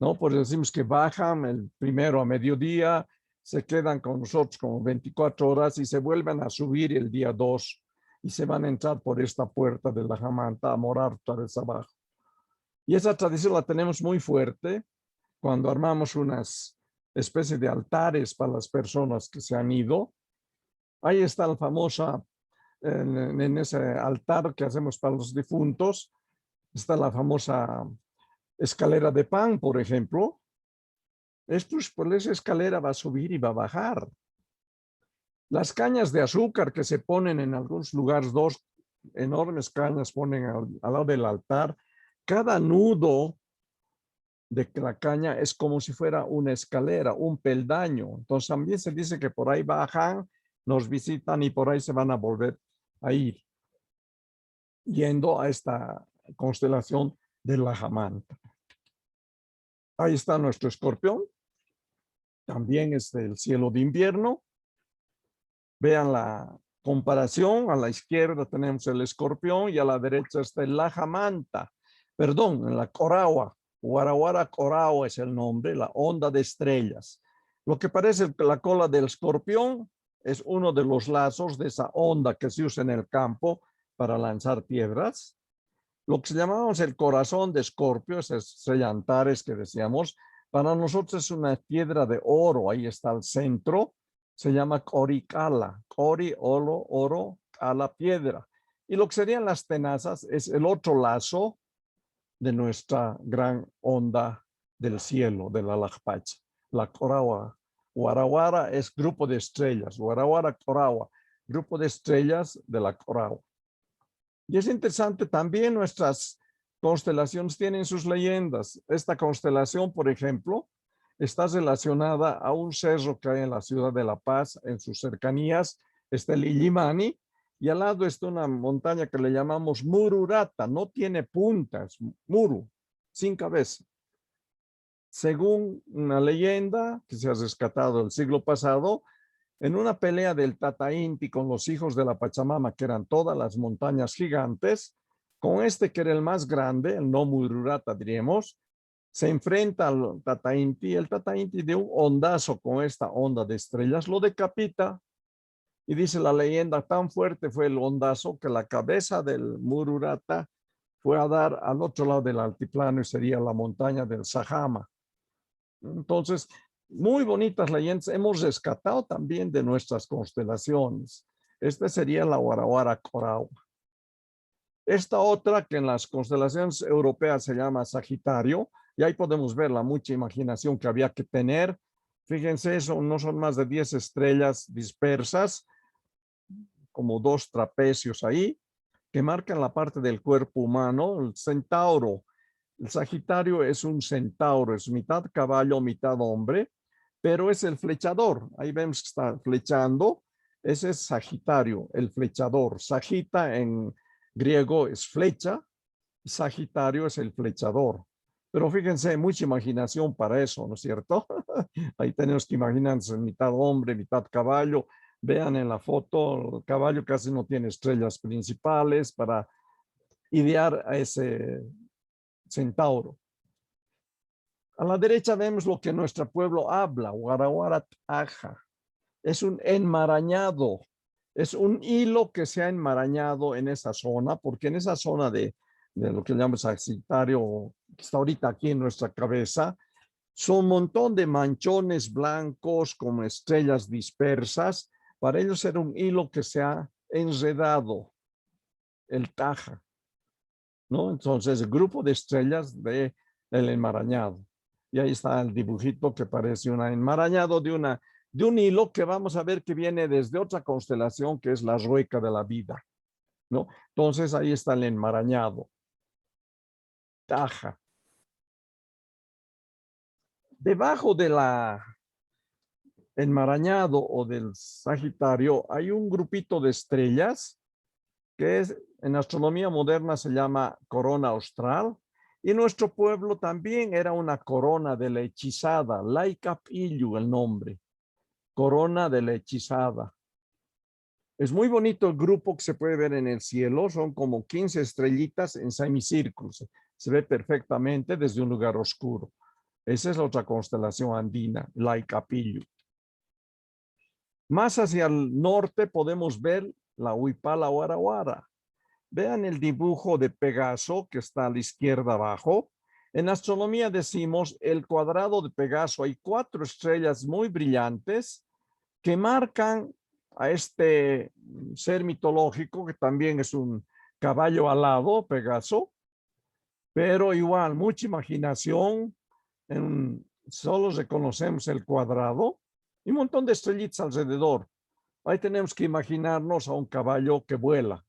¿no? Pues decimos que bajan el primero a mediodía, se quedan con nosotros como 24 horas y se vuelven a subir el día 2 y se van a entrar por esta puerta de la Jamanta a morar otra vez abajo. Y esa tradición la tenemos muy fuerte cuando armamos unas especies de altares para las personas que se han ido. Ahí está la famosa, en ese altar que hacemos para los difuntos, está la famosa escalera de pan, por ejemplo. Por esa escalera va a subir y va a bajar. Las cañas de azúcar que se ponen en algunos lugares, dos enormes cañas ponen al lado del altar. Cada nudo de la caña es como si fuera una escalera, un peldaño. Entonces también se dice que por ahí bajan, nos visitan y por ahí se van a volver a ir, yendo a esta constelación de la Jamanta. Ahí está nuestro escorpión. También es del cielo de invierno. Vean la comparación. A la izquierda tenemos el escorpión y a la derecha está el Jamanta. Perdón, en la Coragua. Guaraguara Coragua es el nombre, la onda de estrellas. Lo que parece la cola del escorpión es uno de los lazos de esa onda que se usa en el campo para lanzar piedras. Lo que llamamos el corazón de Escorpio, esas estrella Antares que decíamos, para nosotros es una piedra de oro. Ahí está el centro, se llama Coricala. Cori, oro, cala, piedra. Y lo que serían las tenazas es el otro lazo de nuestra gran onda del cielo, de la Lajpacha. La Coragua. Guaraguara es grupo de estrellas. Guaraguara, Coragua, grupo de estrellas de la Coragua. Y es interesante, también nuestras constelaciones tienen sus leyendas. Esta constelación, por ejemplo, está relacionada a un cerro que hay en la ciudad de La Paz, en sus cercanías, está el Illimani, y al lado está una montaña que le llamamos Mururata, no tiene puntas, muru, sin cabeza. Según una leyenda que se ha rescatado el siglo pasado, en una pelea del Tata Inti con los hijos de la Pachamama, que eran todas las montañas gigantes, con este que era el más grande, el no Mururata diríamos, se enfrenta al Tata Inti. El Tata Inti de un ondazo con esta onda de estrellas lo decapita. Y dice la leyenda, tan fuerte fue el ondazo que la cabeza del Mururata fue a dar al otro lado del altiplano y sería la montaña del Sajama. Entonces, muy bonitas leyendas. Hemos rescatado también de nuestras constelaciones. Esta sería la Guaraguara Coragua. Esta otra que en las constelaciones europeas se llama Sagitario, y ahí podemos ver la mucha imaginación que había que tener. Fíjense, eso no son más de 10 estrellas dispersas, como 2 trapecios ahí, que marcan la parte del cuerpo humano. El centauro, el Sagitario es un centauro, es mitad caballo, mitad hombre, pero es el flechador. Ahí vemos que está flechando. Ese es Sagitario, el flechador. Sagita en griego es flecha, Sagitario es el flechador. Pero fíjense, mucha imaginación para eso, ¿no es cierto? Ahí tenemos que imaginarse mitad hombre, mitad caballo. Vean en la foto, el caballo casi no tiene estrellas principales para idear a ese centauro. A la derecha vemos lo que nuestro pueblo habla, Guaraguara Aja. Es un enmarañado, es un hilo que se ha enmarañado en esa zona, porque en esa zona de lo que llamamos Sagitario, que está ahorita aquí en nuestra cabeza, son un montón de manchones blancos como estrellas dispersas. Para ellos era un hilo que se ha enredado, el taja, ¿no? Entonces, el grupo de estrellas del enmarañado. Y ahí está el dibujito que parece un enmarañado de un hilo que vamos a ver que viene desde otra constelación que es la rueca de la vida, ¿no? Entonces, ahí está el enmarañado. Taja. Debajo de la enmarañado o del Sagitario hay un grupito de estrellas que en astronomía moderna se llama corona austral, y nuestro pueblo también era una corona de la hechizada, Laikapillu el nombre, corona de la hechizada. Es muy bonito el grupo que se puede ver en el cielo, son como 15 estrellitas en semicírculos, se ve perfectamente desde un lugar oscuro. Esa es la otra constelación andina, Laikapillu. Más hacia el norte podemos ver la Huipala Guaraguara. Vean el dibujo de Pegaso que está a la izquierda abajo. En astronomía decimos el cuadrado de Pegaso. Hay 4 estrellas muy brillantes que marcan a este ser mitológico que también es un caballo alado, Pegaso, pero igual mucha imaginación. Solo reconocemos el cuadrado y un montón de estrellitas alrededor. Ahí tenemos que imaginarnos a un caballo que vuela,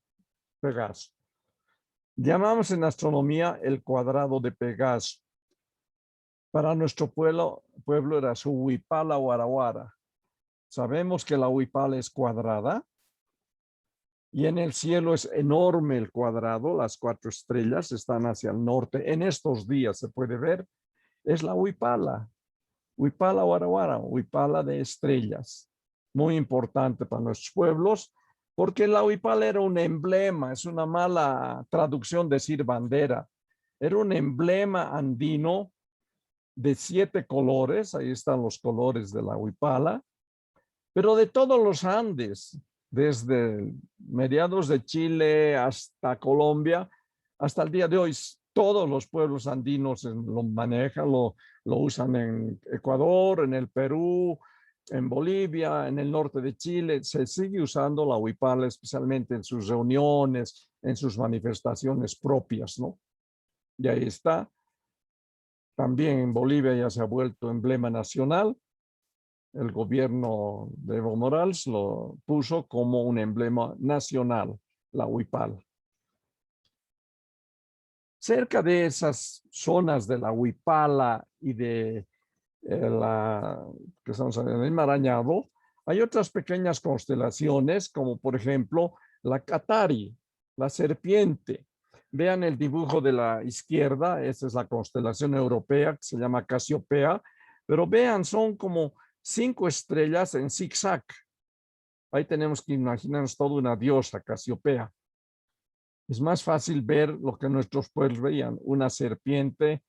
Pegaso. Llamamos en astronomía el cuadrado de Pegaso. Para nuestro pueblo era su huipala o arawara. Sabemos que la huipala es cuadrada y en el cielo es enorme el cuadrado. Las 4 estrellas están hacia el norte. En estos días se puede ver, es la huipala. Huipala o arawara, huipala de estrellas. Muy importante para nuestros pueblos porque la huipala era un emblema, es una mala traducción decir bandera. Era un emblema andino de 7 colores, ahí están los colores de la huipala, pero de todos los Andes, desde mediados de Chile hasta Colombia, hasta el día de hoy, todos los pueblos andinos lo manejan, lo usan en Ecuador, en el Perú, en Bolivia, en el norte de Chile. Se sigue usando la huipala, especialmente en sus reuniones, en sus manifestaciones propias, ¿no? Y ahí está. También en Bolivia ya se ha vuelto emblema nacional. El gobierno de Evo Morales lo puso como un emblema nacional, la huipala. Cerca de esas zonas de la huipala y de que estamos en el enmarañado, hay otras pequeñas constelaciones, como por ejemplo la Catari, la serpiente. Vean el dibujo de la izquierda, esa es la constelación europea que se llama Casiopea, pero vean, son como 5 estrellas en zigzag. Ahí tenemos que imaginarnos toda una diosa, Casiopea. Es más fácil ver lo que nuestros pueblos veían, una serpiente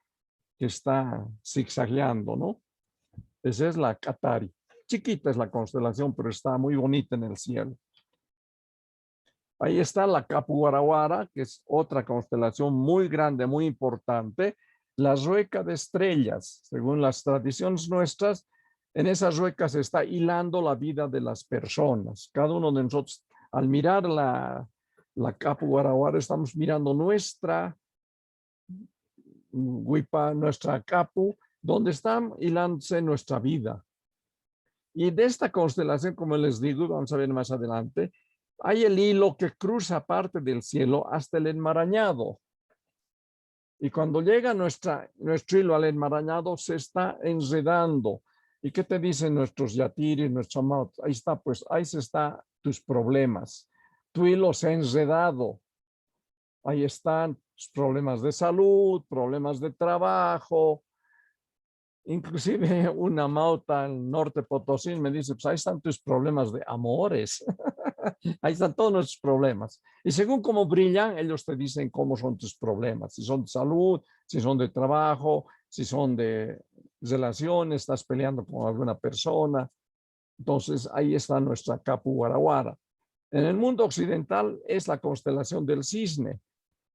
que está zigzagueando, ¿no? Esa es la Catari. Chiquita es la constelación, pero está muy bonita en el cielo. Ahí está la Capuarawara, que es otra constelación muy grande, muy importante. La rueca de estrellas, según las tradiciones nuestras, en esas ruecas se está hilando la vida de las personas. Cada uno de nosotros, al mirar la Capuarawara, estamos mirando nuestra huipa, nuestra capu, donde está hilándose nuestra vida. Y de esta constelación, como les digo, vamos a ver más adelante, hay el hilo que cruza parte del cielo hasta el enmarañado. Y cuando llega nuestro hilo al enmarañado, se está enredando. ¿Y qué te dicen nuestros yatiris, nuestros amados? Ahí está, pues ahí se están tus problemas. Tu hilo se ha enredado. Ahí están tus problemas de salud, problemas de trabajo. Inclusive una mauta en Norte Potosí me dice, pues ahí están tus problemas de amores. Ahí están todos nuestros problemas. Y según cómo brillan, ellos te dicen cómo son tus problemas. Si son de salud, si son de trabajo, si son de relaciones, estás peleando con alguna persona. Entonces, ahí está nuestra Capuarawara. En el mundo occidental es la constelación del cisne.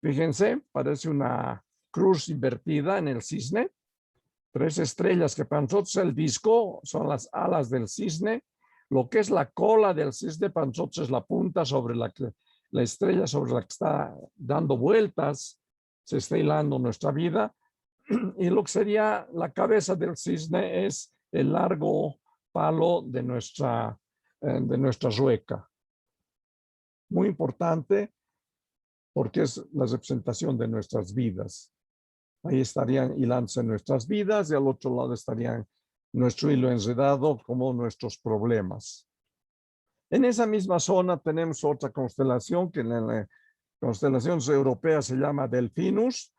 Fíjense, parece una cruz invertida en el cisne. 3 estrellas que para nosotros el disco son las alas del cisne. Lo que es la cola del cisne para nosotros es la punta sobre la estrella sobre la que está dando vueltas, se está hilando nuestra vida. Y lo que sería la cabeza del cisne es el largo palo de nuestra rueca. Muy importante porque es la representación de nuestras vidas. Ahí estarían hilándose nuestras vidas y al otro lado estarían nuestro hilo enredado como nuestros problemas. En esa misma zona tenemos otra constelación que en la constelación europea se llama Delfinus.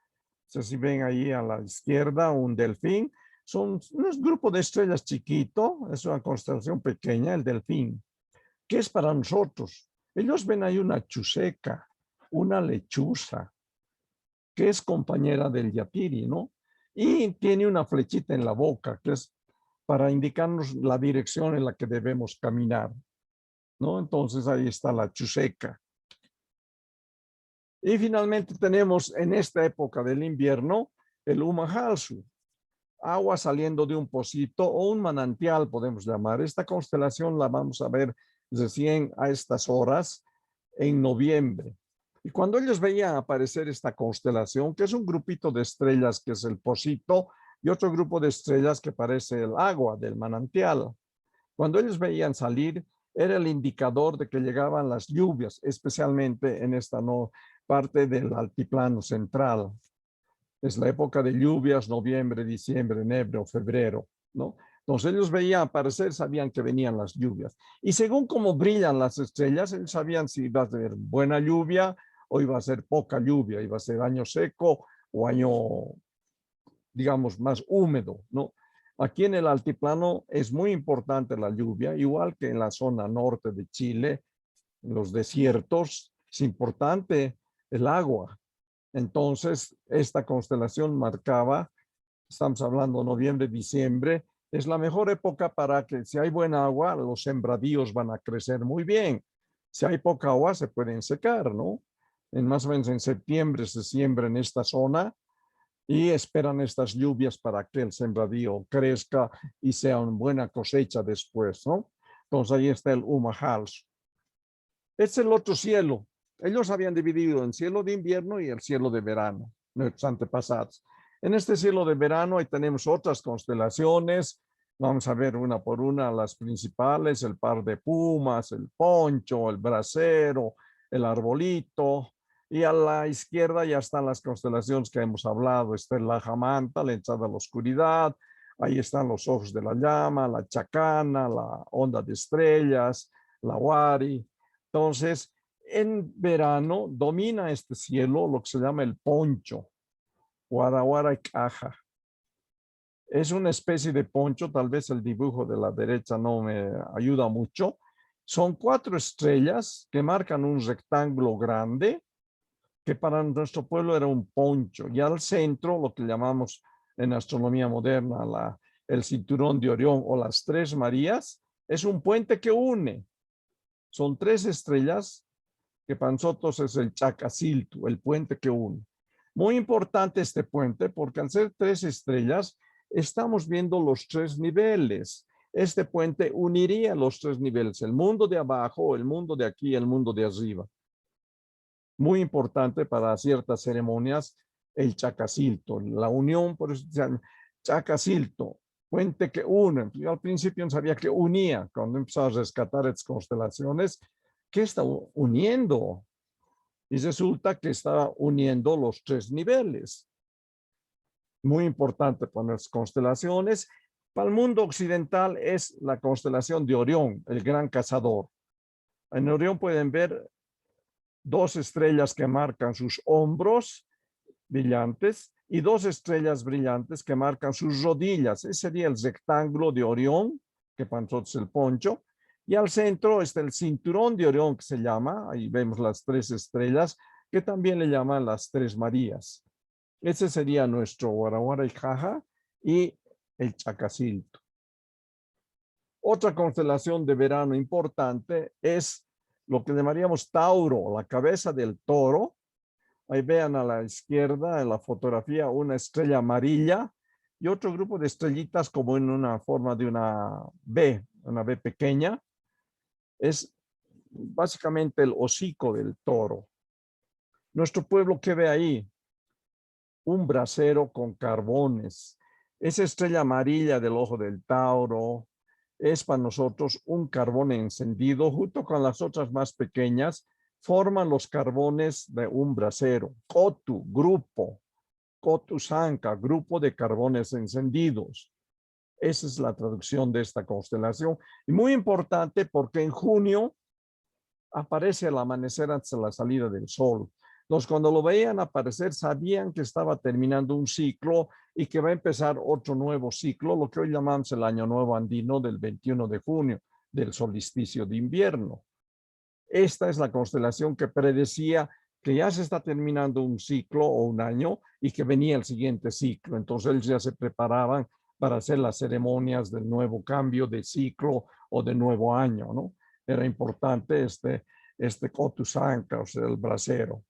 No sé si ven ahí a la izquierda un delfín. Son un grupo de estrellas chiquito, es una constelación pequeña, el delfín. ¿Qué es para nosotros? Ellos ven ahí una chuseca, una lechuza, que es compañera del yatiri, ¿no? Y tiene una flechita en la boca, que es para indicarnos la dirección en la que debemos caminar, ¿no? Entonces ahí está la chuseca. Y finalmente tenemos en esta época del invierno el Umahalsu, agua saliendo de un pocito o un manantial, podemos llamar. Esta constelación la vamos a ver recién a estas horas en noviembre. Y cuando ellos veían aparecer esta constelación, que es un grupito de estrellas que es el pocito, y otro grupo de estrellas que parece el agua del manantial. Cuando ellos veían salir, era el indicador de que llegaban las lluvias, especialmente en esta parte del altiplano central. Es la época de lluvias, noviembre, diciembre, enero, febrero, ¿no? Entonces ellos veían aparecer, sabían que venían las lluvias. Y según cómo brillan las estrellas, ellos sabían si iba a ser buena lluvia o iba a ser poca lluvia, iba a ser año seco o año, digamos, más húmedo, ¿no? Aquí en el altiplano es muy importante la lluvia, igual que en la zona norte de Chile, en los desiertos, es importante el agua. Entonces, esta constelación marcaba, estamos hablando noviembre, diciembre, es la mejor época para que si hay buena agua, los sembradíos van a crecer muy bien. Si hay poca agua, se pueden secar, ¿no? Más o menos en septiembre se siembra en esta zona y esperan estas lluvias para que el sembradío crezca y sea una buena cosecha después, ¿no? Entonces ahí está el Umahals. Es el otro cielo. Ellos habían dividido en cielo de invierno y el cielo de verano, nuestros antepasados. En este cielo de verano ahí tenemos otras constelaciones. Vamos a ver una por una las principales, el par de pumas, el poncho, el brasero, el arbolito. Y a la izquierda ya están las constelaciones que hemos hablado. Está el Ajamanta, la entrada a la oscuridad. Ahí están los ojos de la llama, la chacana, la onda de estrellas, la wari. Entonces, en verano domina este cielo lo que se llama el poncho, Guaraguara y Caja. Es una especie de poncho, tal vez el dibujo de la derecha no me ayuda mucho. Son 4 estrellas que marcan un rectángulo grande, que para nuestro pueblo era un poncho. Y al centro, lo que llamamos en astronomía moderna el cinturón de Orión o las 3 Marías, es un puente que une. Son 3 estrellas que para nosotros es el Chacaciltu, el puente que une. Muy importante este puente porque al ser 3 estrellas, estamos viendo los 3 niveles. Este puente uniría los 3 niveles, el mundo de abajo, el mundo de aquí y el mundo de arriba. Muy importante para ciertas ceremonias, el Chacacilto, la unión, por eso se llama Chacacilto, puente que une. Yo al principio no sabía que unía, cuando empezaba a rescatar estas constelaciones, ¿qué está uniendo? Y resulta que está uniendo los 3 niveles. Muy importante para las constelaciones. Para el mundo occidental es la constelación de Orión, el gran cazador. En Orión pueden ver 2 estrellas que marcan sus hombros brillantes y 2 estrellas brillantes que marcan sus rodillas. Ese sería el rectángulo de Orión, que para nosotros es el poncho. Y al centro está el cinturón de Orión, que se llama, ahí vemos las 3 estrellas, que también le llaman las 3 Marías. Ese sería nuestro Guaraguara y Caja y el Chacacilto. Otra constelación de verano importante es lo que llamaríamos Tauro, la cabeza del toro. Ahí vean a la izquierda en la fotografía una estrella amarilla y otro grupo de estrellitas como en una forma de una B pequeña. Es básicamente el hocico del toro. Nuestro pueblo, ¿qué ve ahí? Un brasero con carbones. Esa estrella amarilla del ojo del Tauro es para nosotros un carbón encendido junto con las otras más pequeñas, forman los carbones de un brasero. Cotu, grupo. Cotu Sanca, grupo de carbones encendidos. Esa es la traducción de esta constelación. Y muy importante porque en junio aparece el amanecer antes de la salida del sol. Entonces, cuando lo veían aparecer, sabían que estaba terminando un ciclo y que va a empezar otro nuevo ciclo, lo que hoy llamamos el Año Nuevo Andino del 21 de junio, del solsticio de invierno. Esta es la constelación que predecía que ya se está terminando un ciclo o un año y que venía el siguiente ciclo. Entonces, ellos ya se preparaban para hacer las ceremonias del nuevo cambio de ciclo o de nuevo año, ¿no? Era importante este Cotusanca, o sea, el brasero.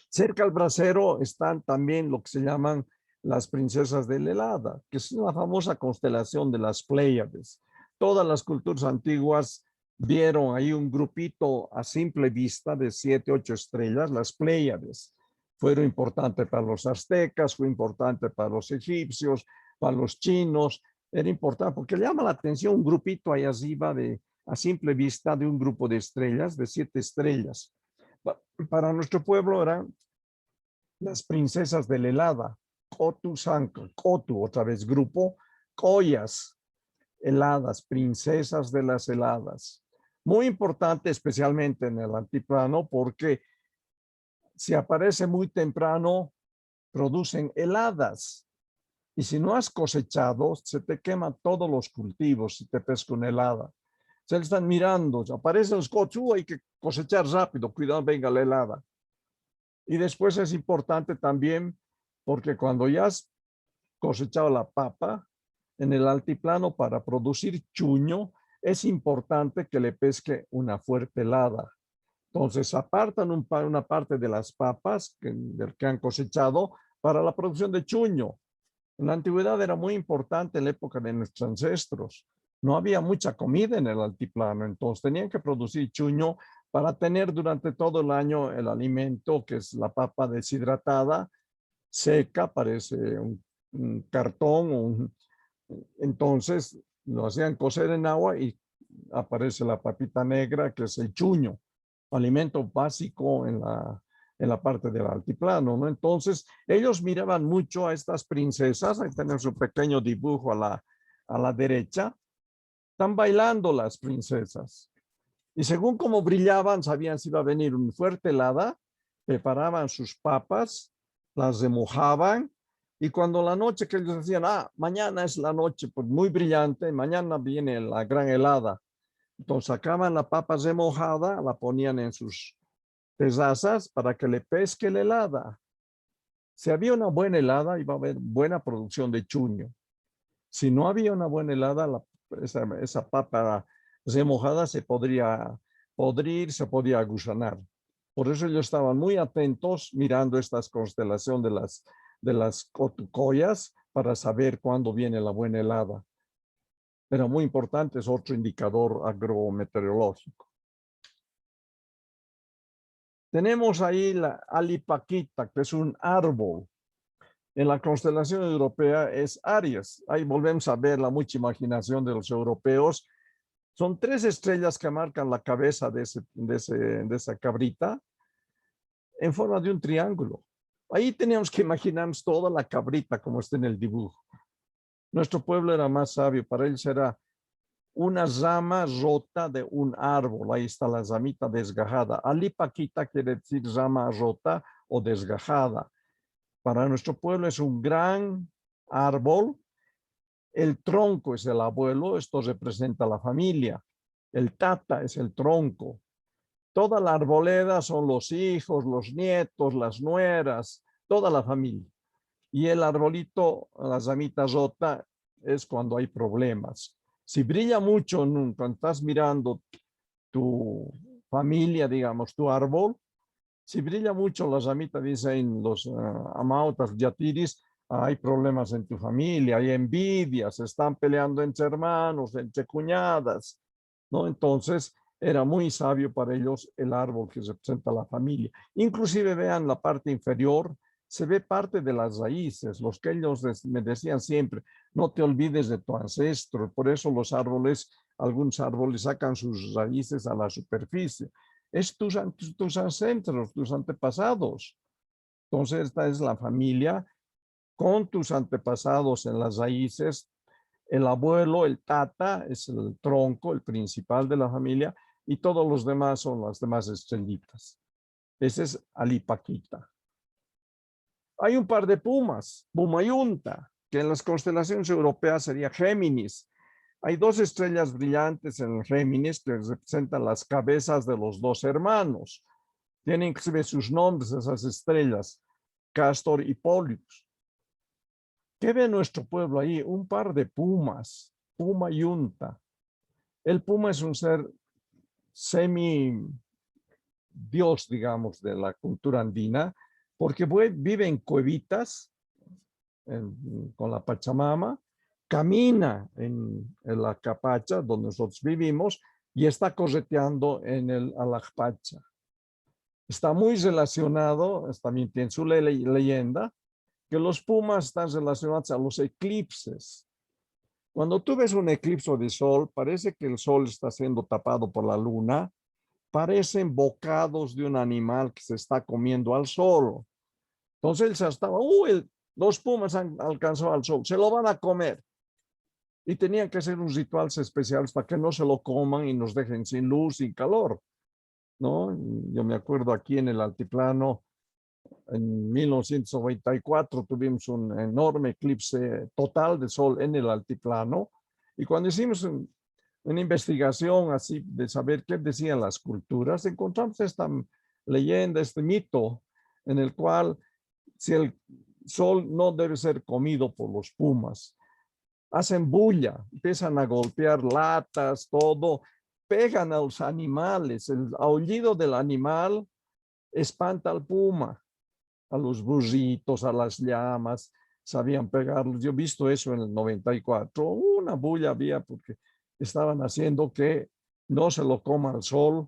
Cerca al brasero están también lo que se llaman las princesas del Helada, que es una famosa constelación de las Pléyades. Todas las culturas antiguas vieron ahí un grupito a simple vista de 7, 8 estrellas, las Pléyades. Fueron importantes para los aztecas, fue importante para los egipcios, para los chinos. Era importante porque llama la atención un grupito ahí arriba a simple vista de un grupo de estrellas, de 7 estrellas. Para nuestro pueblo eran las princesas de la helada, Kotu Sanko, Kotu, otra vez grupo, Koyas, heladas, princesas de las heladas. Muy importante especialmente en el altiplano porque si aparece muy temprano, producen heladas. Y si no has cosechado, se te queman todos los cultivos si te pesca una helada. Se le están mirando, aparecen los cochos, hay que cosechar rápido, cuidado, venga la helada. Y después es importante también porque cuando ya has cosechado la papa en el altiplano para producir chuño, es importante que le pesque una fuerte helada. Entonces apartan una parte de las papas que han cosechado para la producción de chuño. En la antigüedad era muy importante en la época de nuestros ancestros. No había mucha comida en el altiplano, entonces tenían que producir chuño para tener durante todo el año el alimento, que es la papa deshidratada, seca, parece un cartón. Entonces lo hacían cocer en agua y aparece la papita negra, que es el chuño, alimento básico en la parte del altiplano, ¿no? Entonces, ellos miraban mucho a estas princesas. Ahí tenemos un pequeño dibujo a la derecha. Están bailando las princesas. Y según cómo brillaban, sabían si iba a venir una fuerte helada, preparaban sus papas, las remojaban, y cuando la noche que ellos decían, mañana es la noche, pues muy brillante, mañana viene la gran helada. Entonces sacaban la papa remojada, la ponían en sus tezazas para que le pesque la helada. Si había una buena helada, iba a haber buena producción de chuño. Si no había una buena helada, esa papa remojada se podría podrir, se podía agusanar. Por eso ellos estaban muy atentos mirando estas constelaciones de las cotucoyas para saber cuándo viene la buena helada. Era muy importante, es otro indicador agrometeorológico. Tenemos ahí la alipaquita, que es un árbol. En la constelación europea es Aries. Ahí volvemos a ver la mucha imaginación de los europeos. Son 3 estrellas que marcan la cabeza de esa cabrita en forma de un triángulo. Ahí teníamos que imaginarnos toda la cabrita como está en el dibujo. Nuestro pueblo era más sabio. Para ellos era una rama rota de un árbol. Ahí está la ramita desgajada. Alipaquita quiere decir rama rota o desgajada. Para nuestro pueblo es un gran árbol. El tronco es el abuelo. Esto representa la familia. El tata es el tronco. Toda la arboleda son los hijos, los nietos, las nueras, toda la familia. Y el arbolito, la ramita rota, es cuando hay problemas. Si brilla mucho cuando estás mirando tu familia, digamos, tu árbol, si brilla mucho la ramita, dicen los amautas, yatiris, hay problemas en tu familia, hay envidias, se están peleando entre hermanos, entre cuñadas, ¿no? Entonces, era muy sabio para ellos el árbol que representa la familia. Inclusive vean la parte inferior, se ve parte de las raíces, los que ellos me decían siempre, no te olvides de tu ancestro. Por eso los árboles, algunos árboles sacan sus raíces a la superficie. Es tus ancestros, tus antepasados. Entonces esta es la familia con tus antepasados en las raíces. El abuelo, el tata, es el tronco, el principal de la familia, y todos los demás son las demás estrellitas. Ese es Alipaquita. Hay un par de pumas, Pumayunta, que en las constelaciones europeas sería Géminis. Hay 2 estrellas brillantes en el Géminis que representan las cabezas de los 2 hermanos. Tienen inclusive sus nombres esas estrellas, Castor y Pollux. ¿Qué ve nuestro pueblo ahí? Un par de pumas, Pumayunta. El puma es un ser semi-dios, digamos, de la cultura andina, porque vive en cuevitas con la Pachamama, camina en la capacha donde nosotros vivimos y está correteando en el Alajpacha. Está muy relacionado, también tiene su leyenda, que los pumas están relacionados a los eclipses. Cuando tú ves un eclipse de sol, parece que el sol está siendo tapado por la luna. Parecen bocados de un animal que se está comiendo al sol. Entonces él se estaba, los pumas han alcanzado al sol, se lo van a comer. Y tenían que hacer unos rituales especiales para que no se lo coman y nos dejen sin luz, sin calor, ¿no? Yo me acuerdo aquí en el altiplano, en 1994 tuvimos un enorme eclipse total de sol en el altiplano. Y cuando hicimos una investigación así de saber qué decían las culturas, encontramos esta leyenda, este mito en el cual si el sol no debe ser comido por los pumas, hacen bulla, empiezan a golpear latas, todo, pegan a los animales, el aullido del animal espanta al puma, a los burritos, a las llamas, sabían pegarlos. Yo he visto eso en el 94, una bulla había porque estaban haciendo que no se lo coma el sol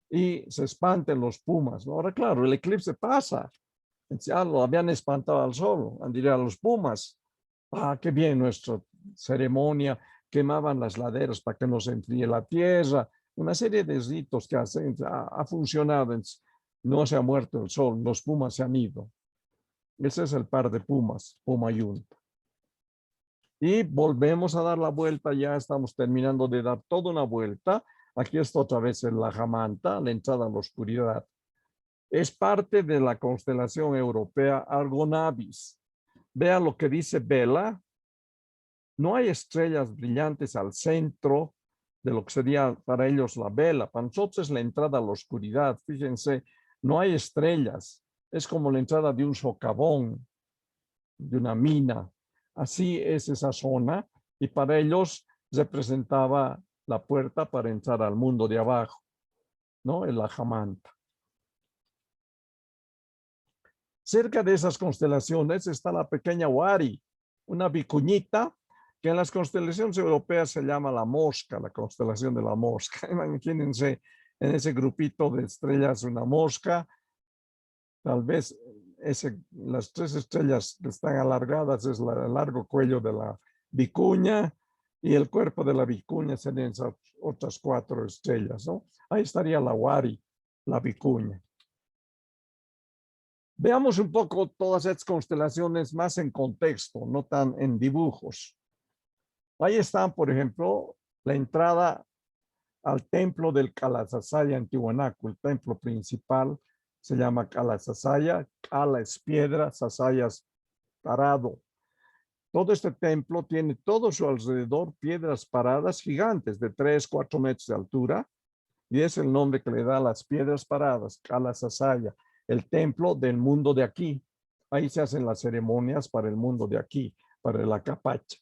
y se espanten los pumas. Ahora, claro, el eclipse pasa. Ya lo habían espantado al sol, diría a los pumas. Qué bien nuestra ceremonia, quemaban las laderas para que no se enfríe la tierra, una serie de ritos que hacen, ha funcionado, no se ha muerto el sol, los pumas se han ido. Ese es el par de pumas, Puma y Unta. Y volvemos a dar la vuelta, ya estamos terminando de dar toda una vuelta. Aquí está otra vez en la Jamanta, la entrada a la oscuridad. Es parte de la constelación europea Argonavis. Vean lo que dice Vela. No hay estrellas brillantes al centro de lo que sería para ellos la vela. Para nosotros es la entrada a la oscuridad. Fíjense, no hay estrellas. Es como la entrada de un socavón, de una mina. Así es esa zona. Y para ellos representaba la puerta para entrar al mundo de abajo, ¿no? En la Jamanta. Cerca de esas constelaciones está la pequeña Wari, una vicuñita que en las constelaciones europeas se llama la mosca, la constelación de la mosca. Imagínense en ese grupito de estrellas una mosca, tal vez las tres estrellas que están alargadas es el largo cuello de la vicuña y el cuerpo de la vicuña serían esas otras 4 estrellas, ¿no? Ahí estaría la Wari, la vicuña. Veamos un poco todas estas constelaciones más en contexto, no tan en dibujos. Ahí están, por ejemplo, la entrada al templo del Calasasaya en Tiwanaku. El templo principal se llama Calasasaya. Cala es piedra, Sasaya es parado. Todo este templo tiene todo a su alrededor piedras paradas gigantes de 3, 4 metros de altura. Y es el nombre que le da a las piedras paradas, Calasasaya, el templo del mundo de aquí. Ahí se hacen las ceremonias para el mundo de aquí, para la capacha.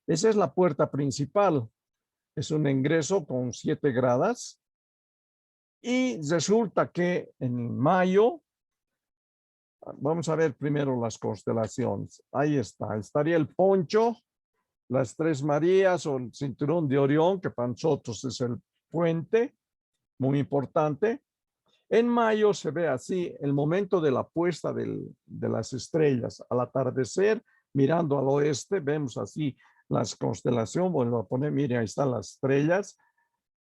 Esa es la puerta principal. Es un ingreso con 7 gradas. Y resulta que en mayo, vamos a ver primero las constelaciones. Ahí está. Estaría el Poncho, las 3 Marías o el cinturón de Orión, que para nosotros es el puente, muy importante. En mayo se ve así el momento de la puesta de las estrellas. Al atardecer, mirando al oeste, vemos así las constelaciones. Vuelvo a poner, miren, ahí están las estrellas.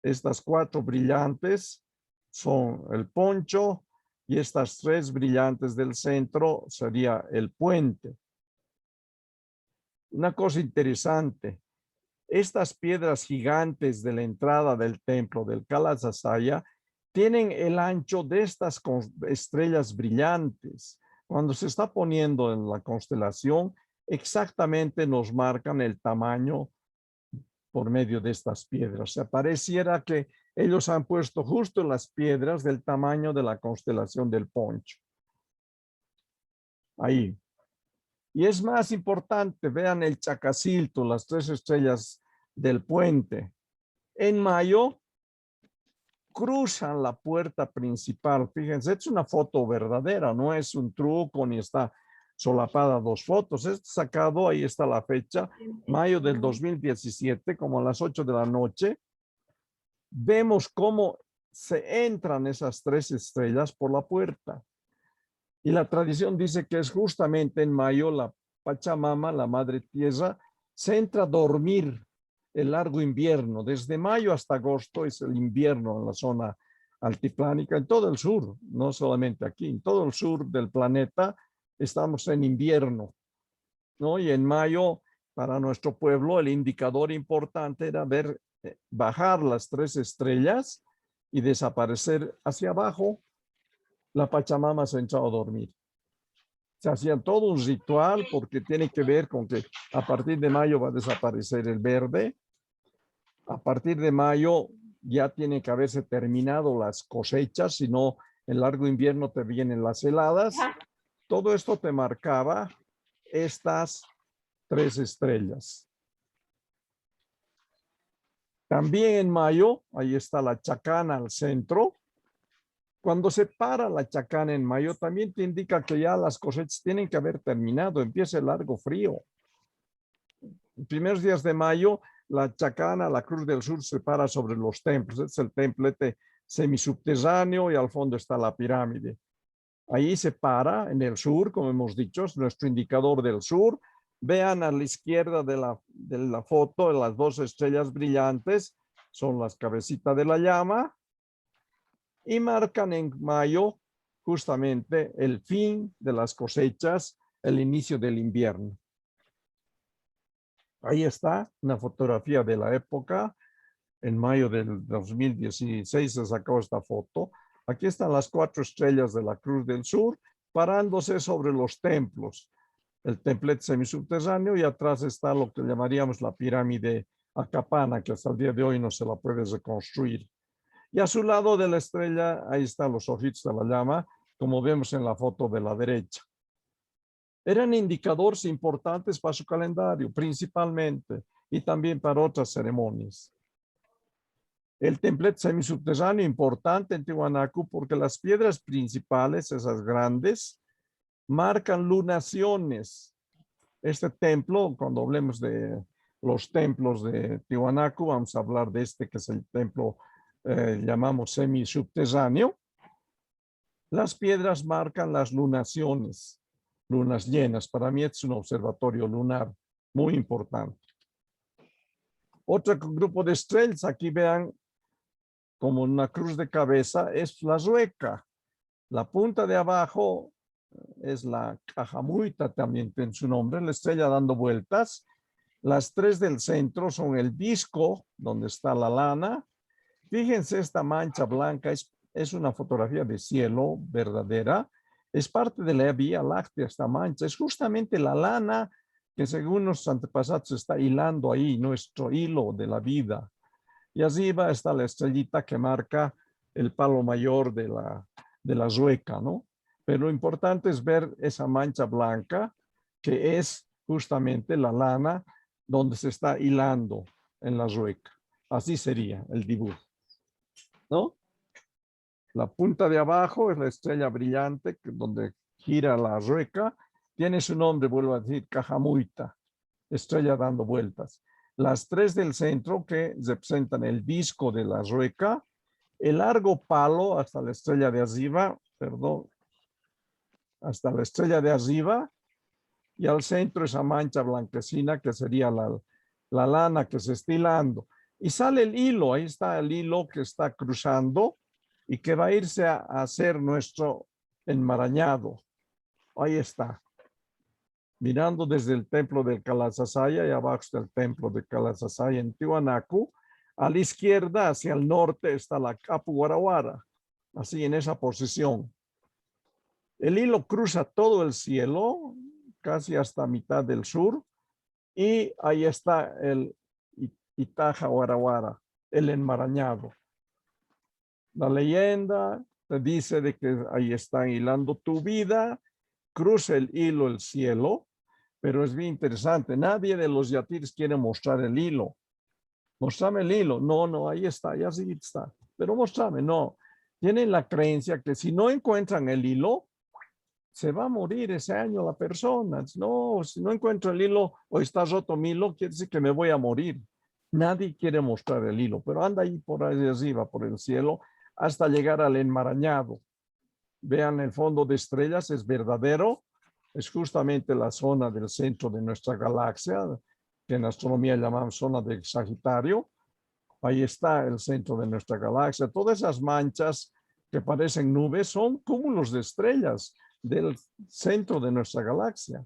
Estas 4 brillantes son el Poncho y estas 3 brillantes del centro sería el puente. Una cosa interesante, estas piedras gigantes de la entrada del templo del Calasasaya tienen el ancho de estas estrellas brillantes. Cuando se está poniendo en la constelación, exactamente nos marcan el tamaño por medio de estas piedras. O sea, pareciera que ellos han puesto justo las piedras del tamaño de la constelación del Poncho. Ahí. Y es más importante, vean el Chacacilto, las 3 estrellas del puente. En mayo, cruzan la puerta principal. Fíjense, es una foto verdadera, no es un truco ni está solapada 2 fotos. Es sacado, ahí está la fecha, mayo del 2017, como a las 8 de la noche. Vemos cómo se entran esas 3 estrellas por la puerta. Y la tradición dice que es justamente en mayo la Pachamama, la Madre Tierra, Se entra a dormir el largo invierno. Desde mayo hasta agosto es el invierno en la zona altiplánica, en todo el sur, no solamente aquí, en todo el sur del planeta estamos en invierno, ¿no? Y en mayo, para nuestro pueblo, el indicador importante era ver bajar las 3 estrellas y desaparecer hacia abajo. La Pachamama se entraba a dormir. Se hacía todo un ritual porque tiene que ver con que a partir de mayo va a desaparecer el verde. A partir de mayo ya tiene que haberse terminado las cosechas, si no el largo invierno te vienen las heladas. Todo esto te marcaba estas 3 estrellas. También en mayo, ahí está la chacana al centro. Cuando se para la chacana en mayo, también te indica que ya las cosechas tienen que haber terminado, empieza el largo frío. En primeros días de mayo, la chacana, la Cruz del Sur, se para sobre los templos. Este es el templete semisubterráneo y al fondo está la pirámide. Ahí se para en el sur, como hemos dicho, es nuestro indicador del sur. Vean a la izquierda de la foto, las 2 estrellas brillantes son las cabecitas de la llama y marcan en mayo justamente el fin de las cosechas, el inicio del invierno. Ahí está una fotografía de la época. En mayo del 2016 se sacó esta foto. Aquí están las 4 estrellas de la Cruz del Sur parándose sobre los templos. El templete semisubterráneo y atrás está lo que llamaríamos la pirámide Acapana, que hasta el día de hoy no se la puede reconstruir. Y a su lado de la estrella, ahí están los ojitos de la llama, como vemos en la foto de la derecha. Eran indicadores importantes para su calendario, principalmente, y también para otras ceremonias. El templete semisubterráneo importante en Tiwanaku porque las piedras principales, esas grandes, marcan lunaciones. Este templo, cuando hablemos de los templos de Tiwanaku, vamos a hablar de este que es el templo, llamamos semisubterráneo. Las piedras marcan las lunaciones, lunas llenas. Para mí es un observatorio lunar muy importante. Otro grupo de estrellas, aquí vean como una cruz de cabeza, es la rueca. La punta de abajo es la cajamuita, también tiene su nombre, la estrella dando vueltas. Las 3 del centro son el disco, donde está la lana. Fíjense esta mancha blanca, es una fotografía de cielo verdadera. Es parte de la Vía Láctea esta mancha. Es justamente la lana que según nuestros antepasados está hilando ahí, nuestro hilo de la vida. Y arriba está la estrellita que marca el palo mayor de la rueca, ¿no? Pero lo importante es ver esa mancha blanca que es justamente la lana donde se está hilando en la rueca. Así sería el dibujo, ¿no? La punta de abajo es la estrella brillante donde gira la rueca. Tiene su nombre, vuelvo a decir, cajamuita, estrella dando vueltas. Las 3 del centro que representan el disco de la rueca, el largo palo hasta la estrella de arriba, perdón, hasta la estrella de arriba, y al centro esa mancha blanquecina que sería la lana que se está hilando. Y sale el hilo, ahí está el hilo que está cruzando y que va a irse a hacer nuestro enmarañado. Ahí está. Mirando desde el templo del Kalasasaya y abajo está el templo de Kalasasaya en Tiwanaku. A la izquierda, hacia el norte, está la Kapu Guaraguara, así en esa posición. El hilo cruza todo el cielo, casi hasta mitad del sur, y ahí está el Itaja Guaraguara, el enmarañado. La leyenda te dice de que ahí está hilando tu vida, cruza el hilo el cielo, pero es bien interesante. Nadie de los yatirs quiere mostrar el hilo. Mostrame el hilo. No, ahí está, ya sí está. Pero mostrame, no. Tienen la creencia que si no encuentran el hilo, se va a morir ese año la persona. No, si no encuentro el hilo o está roto mi hilo, quiere decir que me voy a morir. Nadie quiere mostrar el hilo, pero anda ahí por ahí arriba, por el cielo, hasta llegar al enmarañado. Vean el fondo de estrellas, es verdadero. Es justamente la zona del centro de nuestra galaxia. que en astronomía llamamos zona de Sagitario. Ahí está el centro de nuestra galaxia. Todas esas manchas que parecen nubes son cúmulos de estrellas del centro de nuestra galaxia.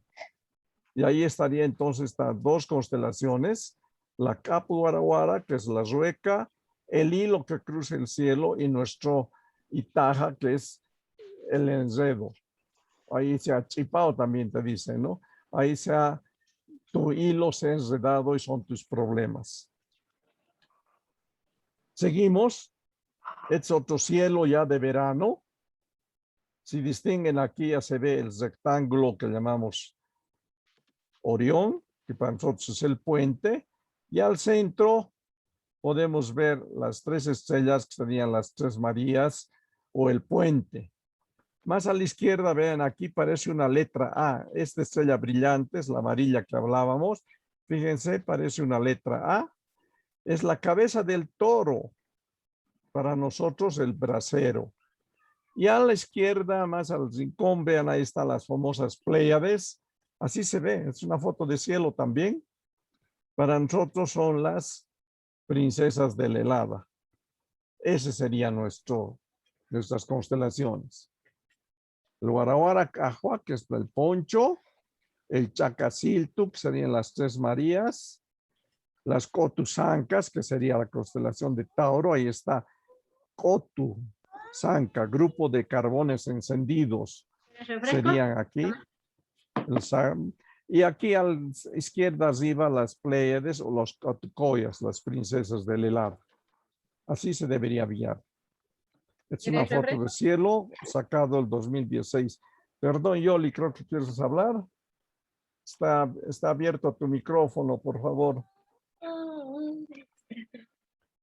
Y ahí estaría entonces estas dos constelaciones, la Capu-Guaraguara, que es la Rueca, el hilo que cruza el cielo y nuestro Itaja, que es el enredo. Ahí se ha chipado también, te dice, ¿no? Ahí tu hilo se ha enredado y son tus problemas. Seguimos. Es otro cielo ya de verano. Si distinguen aquí ya se ve el rectángulo que llamamos Orión, que para nosotros es el puente. Y al centro podemos ver las tres estrellas que serían las tres Marías o el puente. Más a la izquierda, vean aquí parece una letra A. Esta estrella brillante es la amarilla que hablábamos. Fíjense, parece una letra A. Es la cabeza del toro. Para nosotros el brasero. Y a la izquierda, más al rincón, vean, ahí están las famosas Pléyades. Así se ve, es una foto de cielo también. Para nosotros son las princesas del helada. Ese sería nuestras constelaciones. El Guaraguara-Cajua, que es el Poncho. El Chacaciltu, que serían las tres Marías. Las Cotuzancas, que sería la constelación de Tauro. Ahí está Cotu, Zanca, grupo de carbones encendidos. Serían aquí. Y aquí a la izquierda arriba las Pléyades o los Cotucoyas, las princesas del helado. Así se debería enviar. Es una foto de cielo sacado el 2016. Perdón, Yoli, creo que quieres hablar. Está abierto tu micrófono, por favor.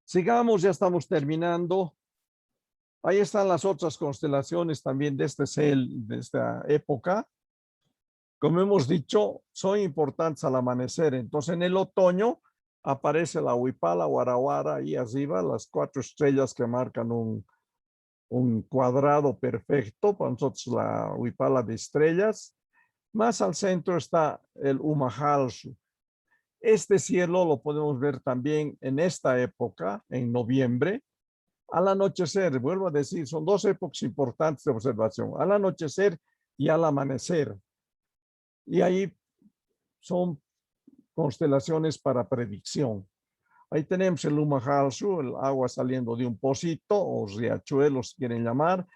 Sigamos, ya estamos terminando. Ahí están las otras constelaciones también de de esta época. Como hemos dicho, son importantes al amanecer. Entonces, en el otoño aparece la Huipala, Guaraguara, ahí arriba, las cuatro estrellas que marcan un cuadrado perfecto. Para nosotros, la Huipala de estrellas. Más al centro está el Humahalsu. Este cielo lo podemos ver también en esta época, en noviembre. Al anochecer, vuelvo a decir, son dos épocas importantes de observación, al anochecer y al amanecer. Y ahí son constelaciones para predicción. Ahí tenemos el Humahalsu, el agua saliendo de un pocito o riachuelo, si quieren llamar.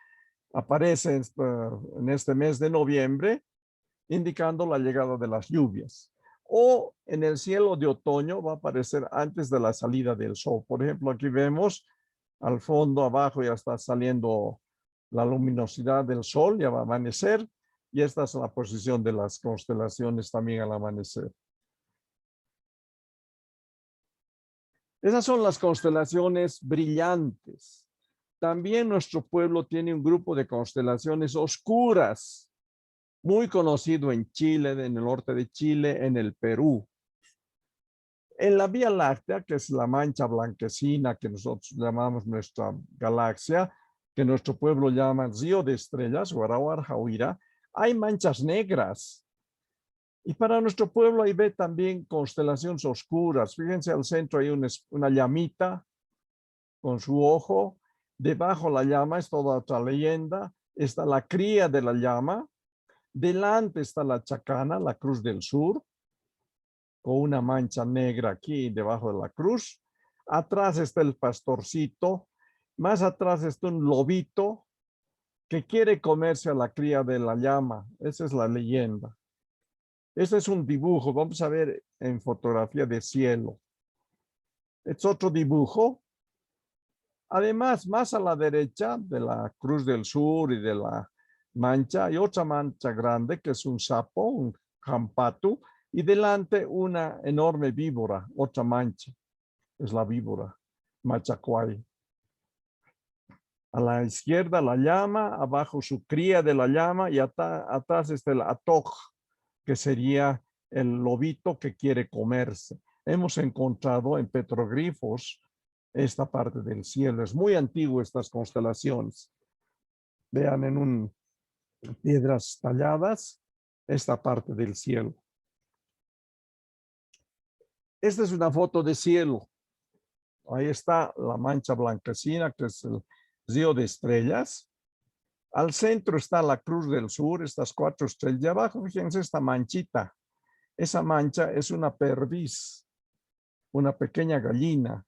Aparece en este mes de noviembre, indicando la llegada de las lluvias. O en el cielo de otoño va a aparecer antes de la salida del sol. Por ejemplo, aquí vemos al fondo, abajo ya está saliendo la luminosidad del sol, ya va a amanecer, y esta es la posición de las constelaciones también al amanecer. Esas son las constelaciones brillantes. También nuestro pueblo tiene un grupo de constelaciones oscuras, muy conocido en Chile, en el norte de Chile, en el Perú. En la Vía Láctea, que es la mancha blanquecina que nosotros llamamos nuestra galaxia, que nuestro pueblo llama Río de Estrellas, Guaraguara-Jauira, hay manchas negras. Y para nuestro pueblo ahí ve también constelaciones oscuras. Fíjense al centro hay una llamita con su ojo. Debajo la llama es toda otra leyenda. Está la cría de la llama. Delante está la chacana, la cruz del sur, con una mancha negra aquí debajo de la cruz. Atrás está el pastorcito. Más atrás está un lobito que quiere comerse a la cría de la llama. Esa es la leyenda. Este es un dibujo. Vamos a ver en fotografía de cielo. Es otro dibujo. Además, más a la derecha de la cruz del sur y de la mancha, hay otra mancha grande que es un sapo, un jampatu, y delante una enorme víbora, otra mancha, es la víbora, machacuay. A la izquierda la llama, abajo su cría de la llama y atrás está el atoj, que sería el lobito que quiere comerse. Hemos encontrado en petroglifos esta parte del cielo. Es muy antiguo estas constelaciones. Vean en piedras talladas esta parte del cielo. Esta es una foto de cielo. Ahí está la mancha blanquecina, que es el río de estrellas. Al centro está la Cruz del Sur, estas 4 estrellas. Y abajo, fíjense esta manchita. Esa mancha es una perdiz, una pequeña gallina.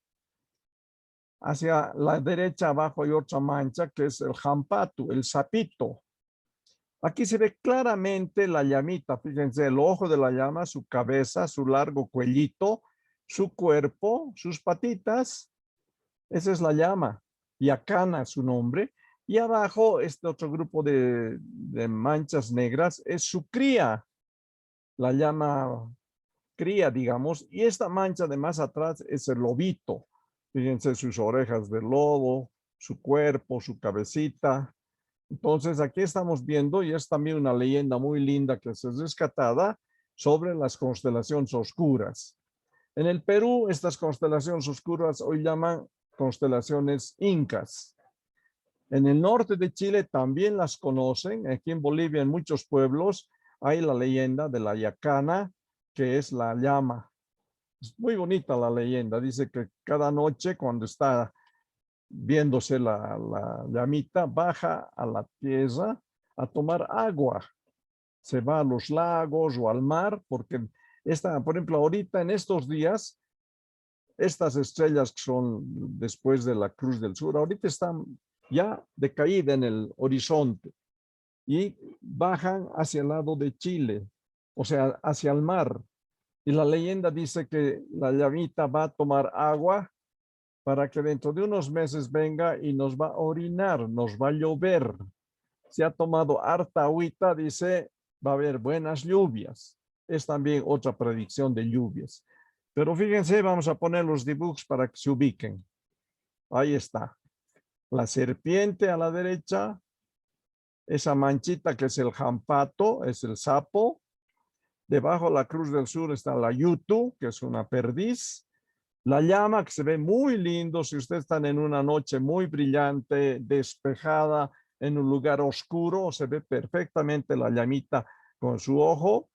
Hacia la derecha abajo hay otra mancha que es el jampatu, el sapito. Aquí se ve claramente la llamita. Fíjense, el ojo de la llama, su cabeza, su largo cuellito, su cuerpo, sus patitas. Esa es la llama. Yacana, su nombre. Y abajo, este otro grupo de manchas negras es su cría. La llama cría, digamos. Y esta mancha de más atrás es el lobito. Fíjense sus orejas de lobo, su cuerpo, su cabecita. Entonces aquí estamos viendo, y es también una leyenda muy linda que se es rescatada sobre las constelaciones oscuras. En el Perú, estas constelaciones oscuras hoy llaman constelaciones incas. En el norte de Chile también las conocen. Aquí en Bolivia, en muchos pueblos, hay la leyenda de la yacana, que es la llama. Es muy bonita la leyenda. Dice que cada noche cuando está viéndose la llamita, baja a la tierra a tomar agua. Se va a los lagos o al mar, porque por ejemplo, ahorita en estos días, estas estrellas que son después de la Cruz del Sur, ahorita están ya de caída en el horizonte y bajan hacia el lado de Chile, o sea, hacia el mar. Y la leyenda dice que la llamita va a tomar agua para que dentro de unos meses venga y nos va a orinar, nos va a llover. Si ha tomado harta agüita, dice, va a haber buenas lluvias. Es también otra predicción de lluvias. Pero fíjense, vamos a poner los dibujos para que se ubiquen. Ahí está. La serpiente a la derecha, esa manchita que es el jampato, es el sapo. Debajo de la Cruz del Sur está la yutu, que es una perdiz. La llama, que se ve muy lindo si ustedes están en una noche muy brillante, despejada, en un lugar oscuro, se ve perfectamente la llamita con su ojo.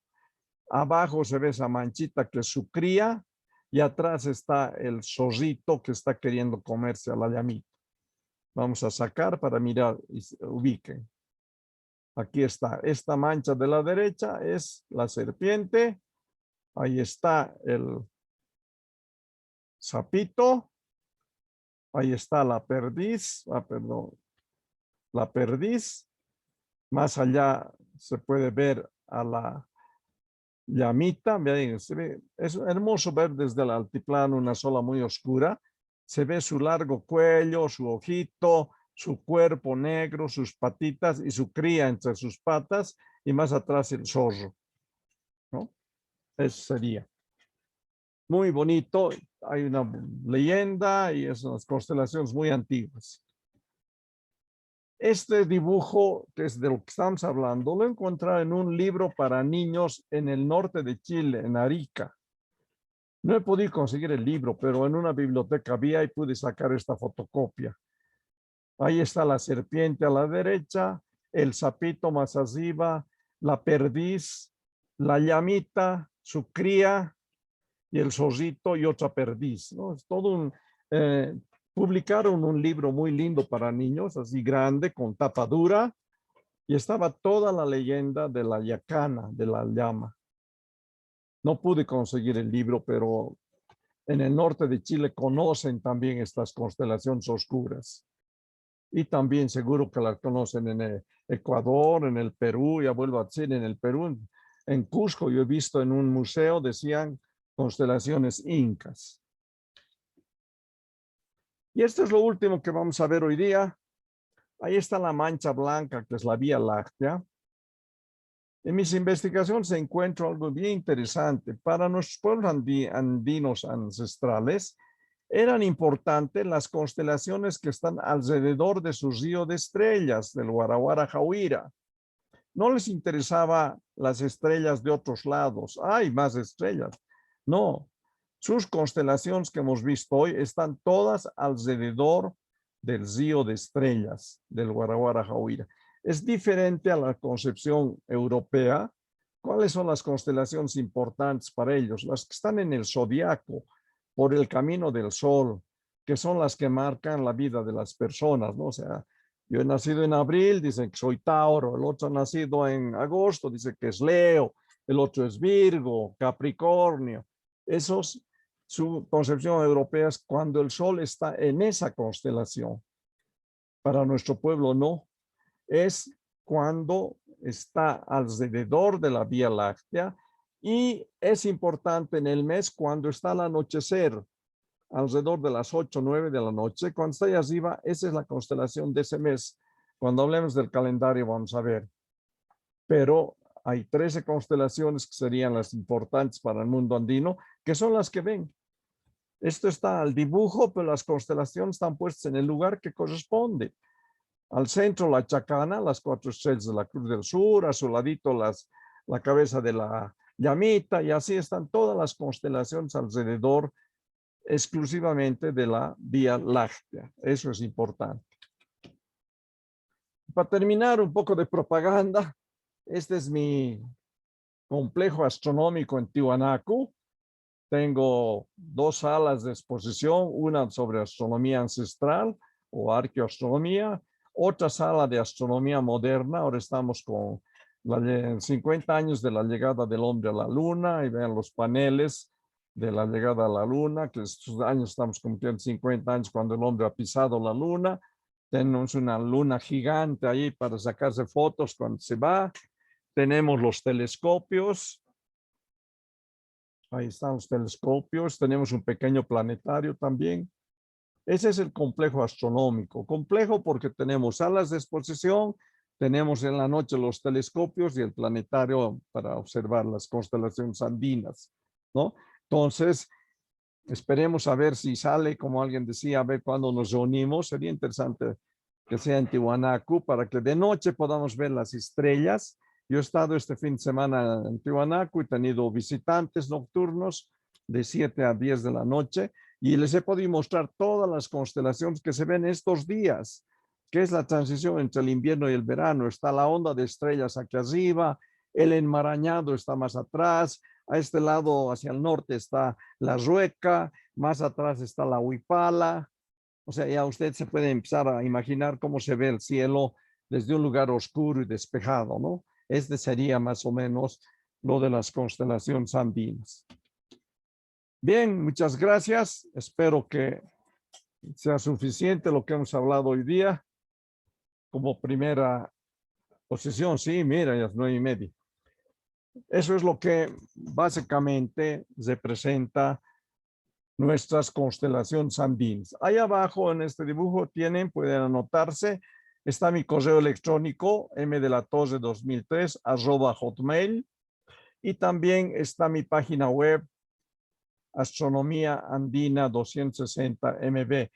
Abajo se ve esa manchita que es su cría y atrás está el zorrito que está queriendo comerse a la llamita. Vamos a sacar para mirar y se ubiquen. Aquí está. Esta mancha de la derecha es la serpiente. Ahí está el sapito. Ahí está la perdiz. Perdón. La perdiz. Más allá se puede ver a la llamita. Vean, es hermoso ver desde el altiplano una sola muy oscura. Se ve su largo cuello, su ojito, su cuerpo negro, sus patitas y su cría entre sus patas y más atrás el zorro, ¿no? Eso sería. Muy bonito. Hay una leyenda y es unas constelaciones muy antiguas. Este dibujo, que es de lo que estamos hablando, lo encontré en un libro para niños en el norte de Chile, en Arica. No he podido conseguir el libro, pero en una biblioteca había y pude sacar esta fotocopia. Ahí está la serpiente a la derecha, el sapito más arriba, la perdiz, la llamita, su cría y el zorrito y otra perdiz, ¿no? Es todo un... publicaron un libro muy lindo para niños, así grande, con tapa dura, y estaba toda la leyenda de la yacana, de la llama. No pude conseguir el libro, pero en el norte de Chile conocen también estas constelaciones oscuras. Y también seguro que las conocen en el Ecuador, en el Perú, ya vuelvo a decir, en el Perú, en Cusco, yo he visto en un museo, decían constelaciones incas. Y esto es lo último que vamos a ver hoy día. Ahí está la mancha blanca, que es la Vía Láctea. En mis investigaciones encuentro algo bien interesante. Para nuestros pueblos andinos ancestrales, eran importantes las constelaciones que están alrededor de su río de estrellas, del Guaraguara Jauira. No les interesaba las estrellas de otros lados. Hay más estrellas. No. Sus constelaciones que hemos visto hoy están todas alrededor del río de estrellas, del Guaraguara Jauira. Es diferente a la concepción europea, ¿Cuáles son las constelaciones importantes para ellos? Las que están en el zodiaco, por el camino del sol, que son las que marcan la vida de las personas, ¿no? O sea, yo he nacido en abril, dicen que soy Tauro, el otro ha nacido en agosto, dice que es Leo, el otro es Virgo, Capricornio. Esos, su concepción europea es cuando el sol está en esa constelación. Para nuestro pueblo no, es cuando está alrededor de la Vía Láctea y es importante en el mes cuando está al anochecer, alrededor de las 8 o 9 de la noche. Cuando está ahí arriba, esa es la constelación de ese mes. Cuando hablemos del calendario vamos a ver. Pero hay 13 constelaciones que serían las importantes para el mundo andino, que son las que ven. Esto está al dibujo, pero las constelaciones están puestas en el lugar que corresponde. Al centro la chacana, las 4 estrellas de la Cruz del Sur, a su ladito la cabeza de la llamita, y así están todas las constelaciones alrededor exclusivamente de la Vía Láctea. Eso es importante. Para terminar, un poco de propaganda. Este es mi complejo astronómico en Tiwanaku. Tengo 2 salas de exposición, una sobre astronomía ancestral o arqueoastronomía, otra sala de astronomía moderna. Ahora estamos con 50 años de la llegada del hombre a la luna, y vean los paneles de la llegada a la luna, que estos años estamos cumpliendo 50 años cuando el hombre ha pisado la luna. Tenemos una luna gigante ahí para sacarse fotos cuando se va. Tenemos los telescopios. Ahí están los telescopios. Tenemos un pequeño planetario también. Ese es el complejo astronómico. Complejo porque tenemos salas de exposición, tenemos en la noche los telescopios y el planetario para observar las constelaciones andinas, ¿no? Entonces, esperemos a ver si sale, como alguien decía, a ver cuándo nos reunimos. Sería interesante que sea en Tiwanaku para que de noche podamos ver las estrellas. Yo he estado este fin de semana en Tiwanaku y he tenido visitantes nocturnos de 7 a 10 de la noche y les he podido mostrar todas las constelaciones que se ven estos días, que es la transición entre el invierno y el verano. Está la onda de estrellas aquí arriba, el enmarañado está más atrás, a este lado hacia el norte está la Rueca, más atrás está la Huipala. O sea, ya usted se puede empezar a imaginar cómo se ve el cielo desde un lugar oscuro y despejado, ¿no? Este sería más o menos lo de las constelaciones andinas. Bien, muchas gracias. Espero que sea suficiente lo que hemos hablado hoy día. Como primera posición, sí, mira, ya es 9:30. Eso es lo que básicamente representa nuestras constelaciones andinas. Ahí abajo en este dibujo pueden anotarse. Está mi correo electrónico mdelatorre2003@hotmail, y también está mi página web Astronomía Andina 260 MB.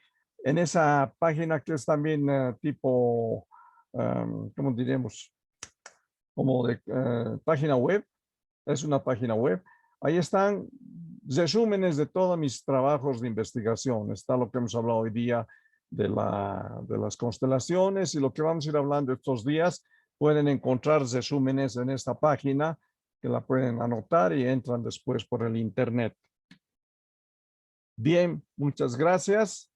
En esa página, que es también tipo, ¿cómo diremos? Como de página web. Es una página web. Ahí están resúmenes de todos mis trabajos de investigación. Está lo que hemos hablado hoy día de las constelaciones, y lo que vamos a ir hablando estos días. Pueden encontrar resúmenes en esta página, que la pueden anotar y entran después por el internet. Bien, muchas gracias.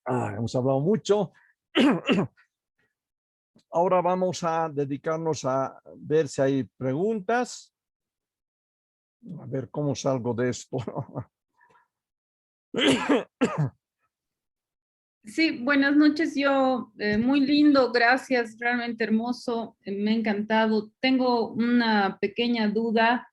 Hemos hablado mucho. Ahora vamos a dedicarnos a ver si hay preguntas. A ver cómo salgo de esto. Sí, buenas noches. Yo, muy lindo, gracias, realmente hermoso, me ha encantado. Tengo una pequeña duda,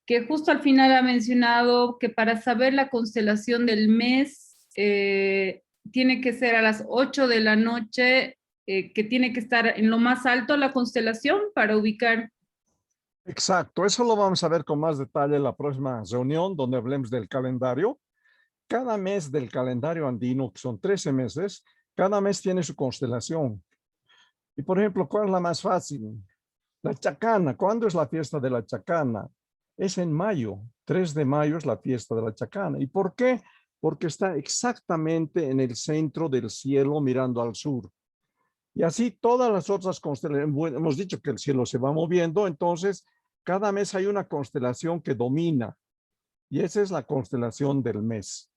que justo al final ha mencionado que para saber la constelación del mes tiene que ser a las 8 de la noche, que tiene que estar en lo más alto la constelación para ubicar. Exacto, eso lo vamos a ver con más detalle en la próxima reunión, donde hablemos del calendario. Cada mes del calendario andino, que son 13 meses, cada mes tiene su constelación. Y por ejemplo, ¿cuál es la más fácil? La Chacana. ¿Cuándo es la fiesta de la Chacana? Es en mayo. 3 de mayo es la fiesta de la Chacana. ¿Y por qué? Porque está exactamente en el centro del cielo mirando al sur. Y así todas las otras constelaciones. Bueno, hemos dicho que el cielo se va moviendo, entonces cada mes hay una constelación que domina. Y esa es la constelación del mes.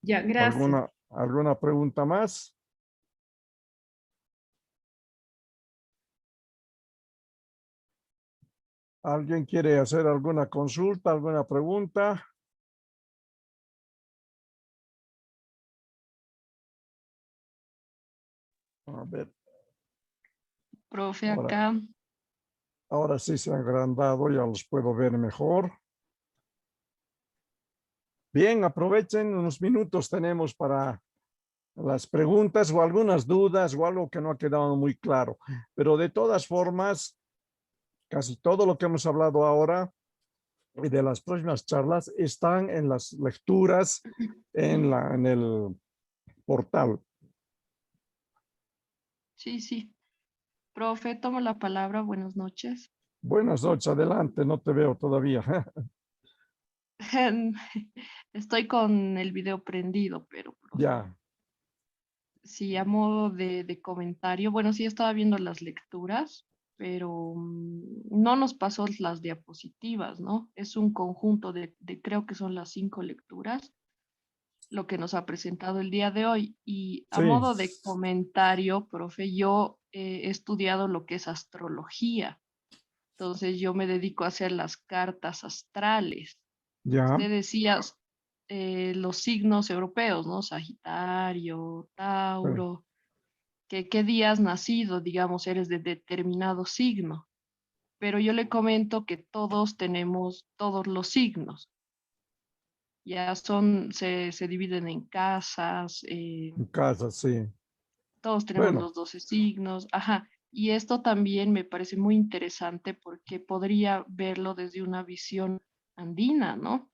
Ya, gracias. ¿Alguna pregunta más? ¿Alguien quiere hacer alguna consulta, alguna pregunta? A ver, Profe, Ahora. acá. ahora sí se han agrandado, ya los puedo ver mejor. Bien, aprovechen unos minutos tenemos para las preguntas o algunas dudas o algo que no ha quedado muy claro. Pero de todas formas, casi todo lo que hemos hablado ahora y de las próximas charlas están en las lecturas en el portal. Sí, sí. Profe, tomo la palabra. Buenas noches. Buenas noches, adelante, no te veo todavía. Estoy con el video prendido, pero profe, Ya, sí, a modo de comentario. Bueno, sí estaba viendo las lecturas, pero no nos pasó las diapositivas, ¿no? Es un conjunto creo que son las 5 lecturas, lo que nos ha presentado el día de hoy. Y a sí, modo de comentario, profe, yo he estudiado lo que es astrología. Entonces yo me dedico a hacer las cartas astrales. ya, Usted decía los signos europeos, ¿no? Sagitario, sí, Tauro, que qué día has nacido, digamos, eres de determinado signo. Pero yo le comento que todos tenemos todos los signos. Ya se dividen en casas, en casa, sí. todos tenemos Bueno, los 12 signos, ajá. Y esto también me parece muy interesante porque podría verlo desde una visión andina, ¿no?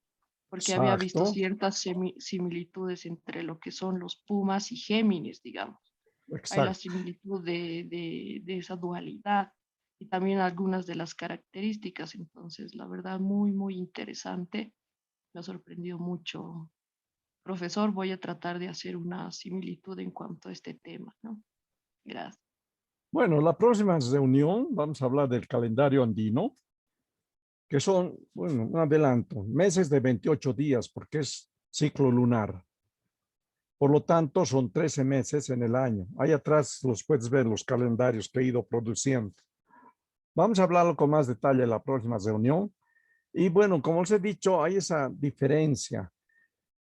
Porque había visto exacto, ciertas similitudes entre lo que son los Pumas y Géminis, digamos. Hay la exacto. similitud de esa dualidad y también algunas de las características. Entonces, la verdad, muy, muy interesante. Me ha sorprendido mucho. Profesor, voy a tratar de hacer una similitud en cuanto a este tema, ¿no? Gracias. Bueno, la próxima reunión vamos a hablar del calendario andino, que son, bueno, un adelanto, meses de 28 días, porque es ciclo lunar. Por lo tanto, son 13 meses en el año. Ahí atrás los puedes ver los calendarios que he ido produciendo. Vamos a hablarlo con más detalle en la próxima reunión. Y bueno, como les he dicho, hay esa diferencia.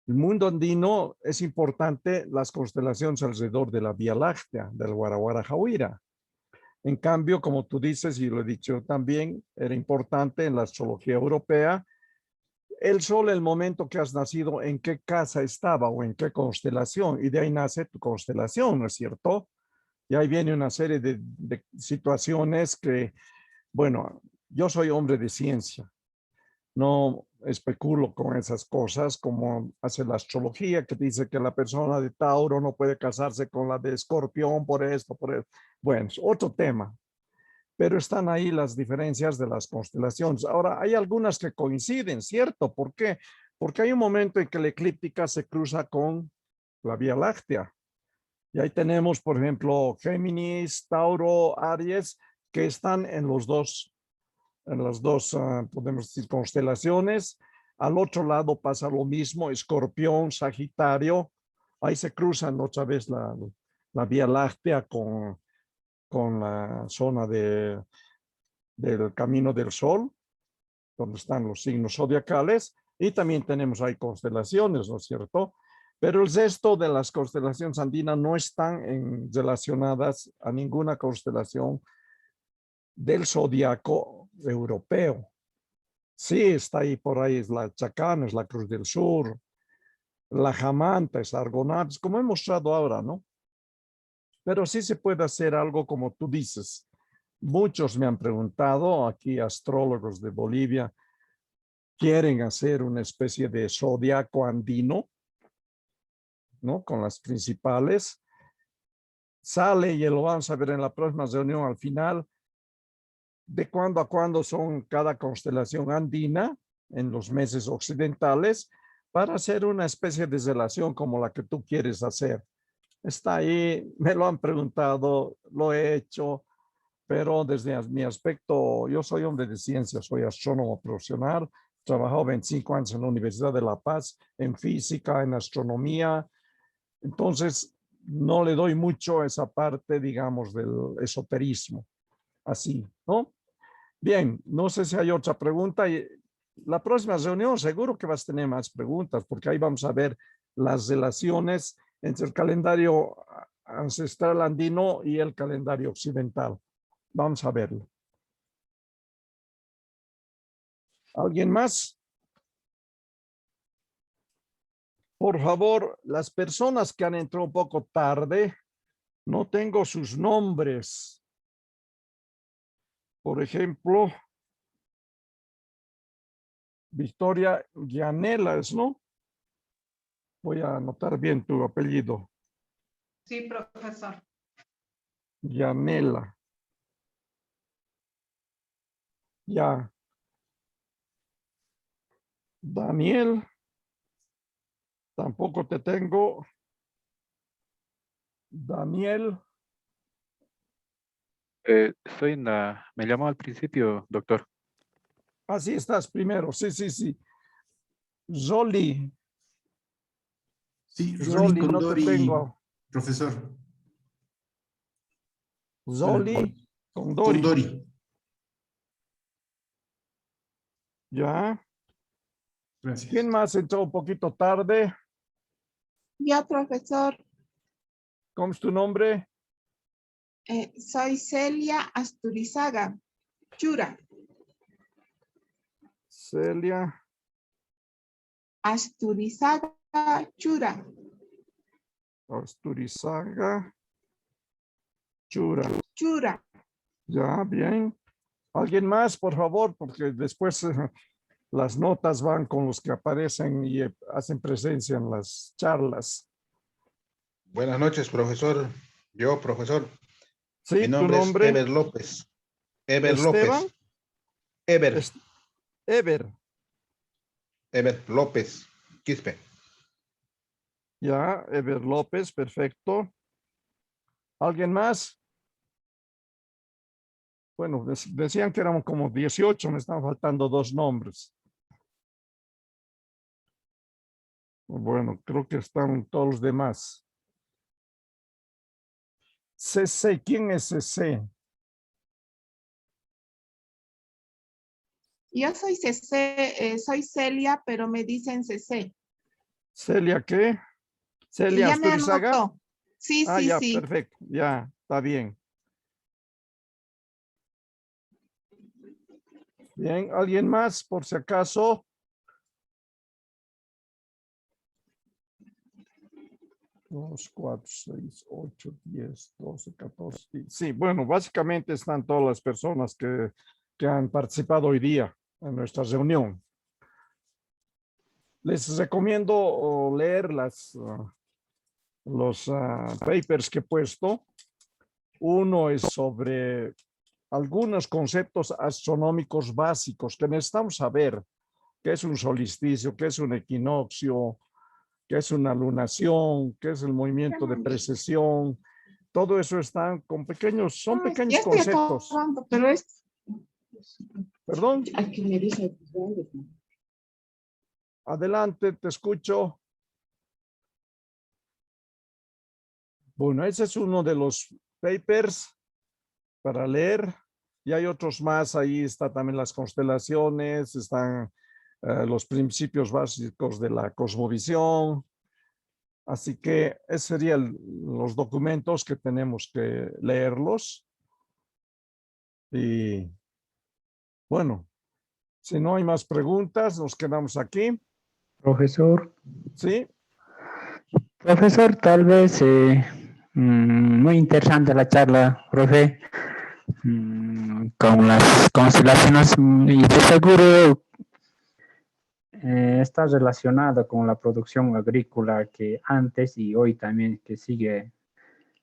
El mundo andino es importante las constelaciones alrededor de la Vía Láctea, del Guaraguara-Jauira. En cambio, como tú dices, y lo he dicho también, era importante en la astrología europea, el sol, el momento que has nacido, en qué casa estaba o en qué constelación, y de ahí nace tu constelación, ¿no es cierto? Y ahí viene una serie de situaciones que, bueno, yo soy hombre de ciencia, no especulo con esas cosas como hace la astrología que dice que la persona de Tauro no puede casarse con la de Escorpión por esto, por eso. Bueno, es otro tema, pero están ahí las diferencias de las constelaciones. Ahora, hay algunas que coinciden, ¿cierto? ¿Por qué? Porque hay un momento en que la eclíptica se cruza con la Vía Láctea. Y ahí tenemos, por ejemplo, Géminis, Tauro, Aries, que están en las dos, podemos decir, constelaciones. Al otro lado pasa lo mismo, Escorpión, Sagitario. Ahí se cruzan otra vez la Vía Láctea con la zona del Camino del Sol, donde están los signos zodiacales. Y también tenemos ahí constelaciones, ¿no es cierto? Pero el resto de las constelaciones andinas no están relacionadas a ninguna constelación del zodiaco europeo. Sí, está ahí por ahí, es la Chacana, es la Cruz del Sur, la Jamanta, es Argonautes, como he mostrado ahora, ¿no? Pero sí se puede hacer algo como tú dices. Muchos me han preguntado, aquí astrólogos de Bolivia, quieren hacer una especie de zodiaco andino, ¿no? Con las principales. Sale y lo vamos a ver en la próxima reunión al final, de cuándo a cuándo son cada constelación andina en los meses occidentales para hacer una especie de relación como la que tú quieres hacer. Está ahí, me lo han preguntado, lo he hecho, pero desde mi aspecto, yo soy hombre de ciencia, soy astrónomo profesional, he trabajado 25 años en la Universidad de La Paz, en física, en astronomía, entonces no le doy mucho a esa parte, digamos, del esoterismo, así, ¿no? Bien, no sé si hay otra pregunta. Y la próxima reunión seguro que vas a tener más preguntas, porque ahí vamos a ver las relaciones entre el calendario ancestral andino y el calendario occidental. Vamos a verlo. ¿Alguien más? Por favor, las personas que han entrado un poco tarde, no tengo sus nombres. Por ejemplo, Victoria Llanelas, ¿no? Voy a anotar bien tu apellido. Sí, profesor. Llanela. Ya. Daniel. Tampoco te tengo. Daniel. Estoy en la... Me llamó al principio, doctor. Así estás primero. Sí, sí, sí. Zoli. Sí, Zoli, no te Condori, tengo. profesor. Zoli Condori. Condori. Ya. Gracias. ¿Quién más entró un poquito tarde? Ya, profesor. ¿Cómo es tu nombre? Soy Celia Asturizaga, Chura. Celia. Asturizaga, Chura. Asturizaga. Chura. Chura. Ya, bien. ¿Alguien más, por favor? Porque después las notas van con los que aparecen y hacen presencia en las charlas. Buenas noches, profesor. Yo, profesor. Sí, Mi nombre ¿tu es nombre? Eber López. Eber ¿Esteban? López. Eber. Eber. Eber López. Quispe. Ya, Eber López, perfecto. ¿Alguien más? Bueno, decían que éramos como 18, me están faltando 2 nombres. Bueno, creo que están todos los demás. CC, ¿quién es CC? Yo soy soy Celia, pero me dicen CC. ¿Celia qué? Y ¿Celia ya me Asturizaga? anotó. Sí, Ah, sí, ya, sí. perfecto, ya, está bien. Bien, ¿alguien más, por si acaso? Dos, 4, 6, 8, 10, 12, 14. Sí, bueno, básicamente están todas las personas que han participado hoy día en nuestra reunión. Les recomiendo leer los papers que he puesto. Uno es sobre algunos conceptos astronómicos básicos que necesitamos saber. ¿Qué es un solsticio? ¿Qué es un equinoccio? ¿Qué es una lunación? ¿Qué es el movimiento de precesión? Todo eso están con pequeños, son pequeños Ya estoy conceptos. acabando, pero es... ¿Perdón? Aquí me dice... Adelante, te escucho. Bueno, ese es uno de los papers para leer. Y hay otros más, ahí está también las constelaciones, están los principios básicos de la cosmovisión. Así que esos serían los documentos que tenemos que leerlos. Y bueno, si no hay más preguntas, nos quedamos aquí. Profesor. Sí. Profesor, tal vez muy interesante la charla, profe, con las constelaciones y de seguro está relacionado con la producción agrícola que antes y hoy también que sigue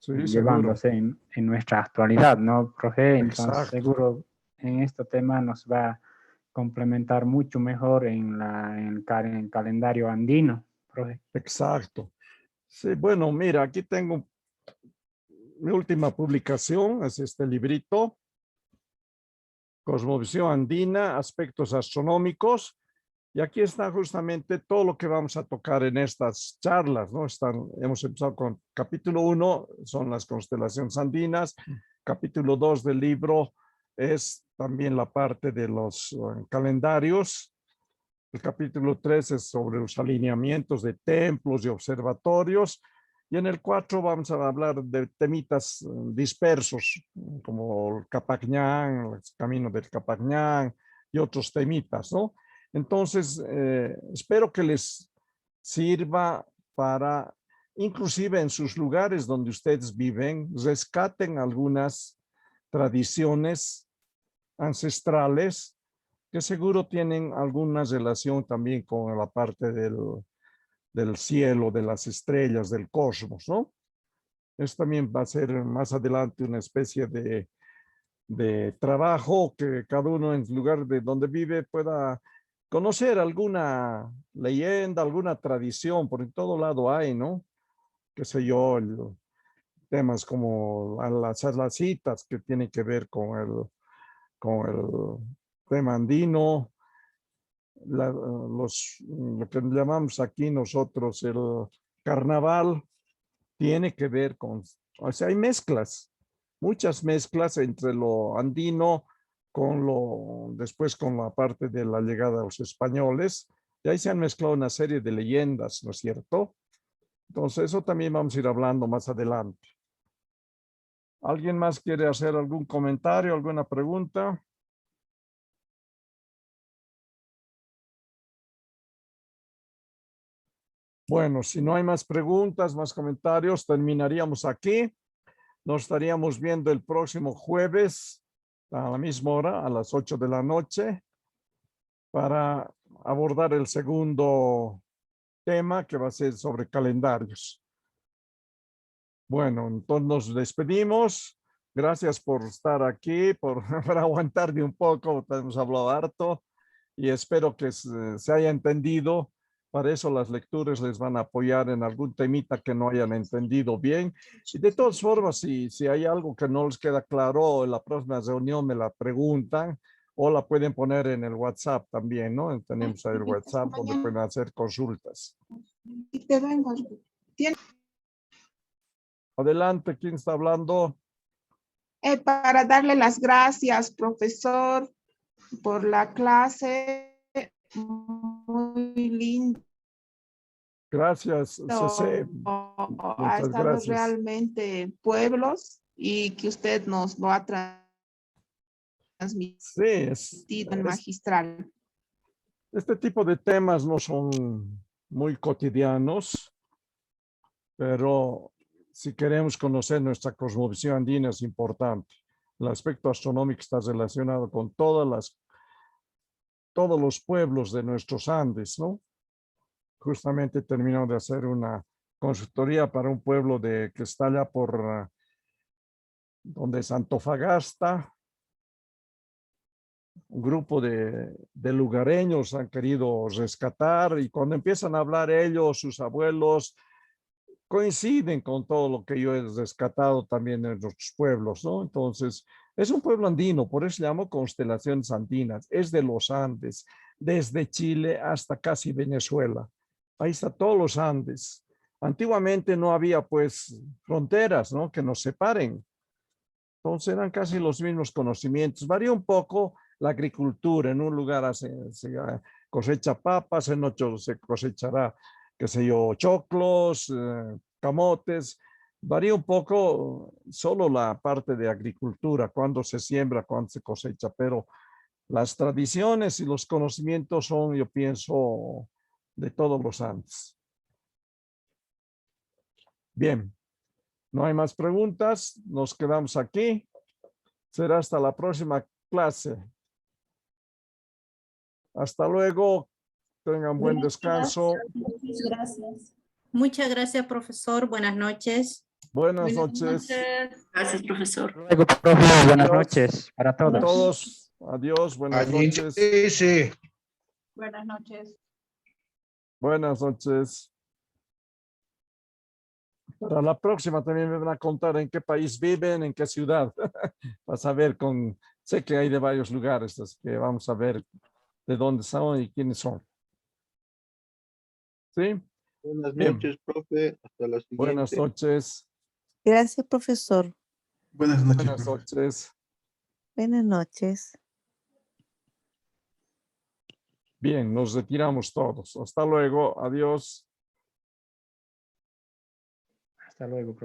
llevándose en nuestra actualidad, ¿no, profe? Entonces seguro en este tema nos va a complementar mucho mejor en el calendario andino, profe. Exacto. Sí, bueno, mira, aquí tengo mi última publicación es este librito, Cosmovisión Andina, Aspectos Astronómicos. Y aquí está justamente todo lo que vamos a tocar en estas charlas, ¿no? Hemos empezado con capítulo 1, son las constelaciones andinas. Capítulo 2 del libro es también la parte de los calendarios. El capítulo 3 es sobre los alineamientos de templos y observatorios. Y en el 4 vamos a hablar de temitas dispersos, como el Capacñán, el camino del Capacñán y otros temitas, ¿no? Entonces, espero que les sirva para, inclusive en sus lugares donde ustedes viven, rescaten algunas tradiciones ancestrales que seguro tienen alguna relación también con la parte del cielo, de las estrellas, del cosmos, ¿no? Esto también va a ser más adelante una especie de trabajo que cada uno en el lugar de donde vive pueda conocer alguna leyenda, alguna tradición, por en todo lado hay, ¿no? Qué sé yo, temas como las citas que tienen que ver con el tema andino, lo que llamamos aquí nosotros el carnaval, tiene que ver con, o sea, hay mezclas, muchas mezclas entre lo andino después con la parte de la llegada de los españoles, y ahí se han mezclado una serie de leyendas, ¿no es cierto? Entonces, eso también vamos a ir hablando más adelante. ¿Alguien más quiere hacer algún comentario, alguna pregunta? Bueno, si no hay más preguntas, más comentarios, terminaríamos aquí. Nos estaríamos viendo el próximo jueves a la misma hora, a las 8 de la noche, para abordar el segundo tema que va a ser sobre calendarios. Bueno, entonces nos despedimos. Gracias por estar aquí, por aguantarme un poco, hemos hablado harto y espero que se haya entendido. Para eso las lecturas les van a apoyar en algún temita que no hayan entendido bien. Y de todas formas, si hay algo que no les queda claro, en la próxima reunión me la preguntan o la pueden poner en el WhatsApp también, ¿no? Tenemos ahí el WhatsApp donde pueden hacer consultas. Adelante, ¿quién está hablando? Para darle las gracias, profesor, por la clase. Muy lindo. Gracias, Cece. Ha estado realmente pueblos y que usted nos lo ha transmitido en magistral. Este tipo de temas no son muy cotidianos, pero si queremos conocer nuestra cosmovisión andina es importante. El aspecto astronómico está relacionado con todos los pueblos de nuestros Andes, ¿no? Justamente terminó de hacer una consultoría para un pueblo que está allá por donde es Antofagasta. Un grupo de lugareños han querido rescatar y cuando empiezan a hablar ellos, sus abuelos, coinciden con todo lo que yo he rescatado también en nuestros pueblos, ¿no? Entonces, es un pueblo andino, por eso se llama constelaciones andinas, es de los Andes, desde Chile hasta casi Venezuela. Ahí está todos los Andes. Antiguamente no había pues fronteras, ¿no? Que nos separen. Entonces eran casi los mismos conocimientos. Varía un poco la agricultura. En un lugar se cosecha papas, en otro se cosechará, qué sé yo, choclos, camotes. Varía un poco solo la parte de agricultura, cuándo se siembra, cuándo se cosecha, pero las tradiciones y los conocimientos son, yo pienso, de todos los Andes. Bien, no hay más preguntas, nos quedamos aquí. Será hasta la próxima clase. Hasta luego, tengan buen descanso. Muchas gracias. Muchas gracias, profesor. Buenas noches. Buenas noches. Gracias, profesor. Luego, profe, buenas noches para todos. Adiós, buenas noches. Sí. Buenas noches. Buenas noches. Para la próxima también me van a contar en qué país viven, en qué ciudad. Para saber sé que hay de varios lugares, así que vamos a ver de dónde son y quiénes son. ¿Sí? Buenas Bien. noches, profe. Hasta la siguiente. Buenas noches. Gracias, profesor. Buenas noches, Buenas profe. noches. Buenas noches. Bien, nos retiramos todos. Hasta luego. Adiós. Hasta luego, profe.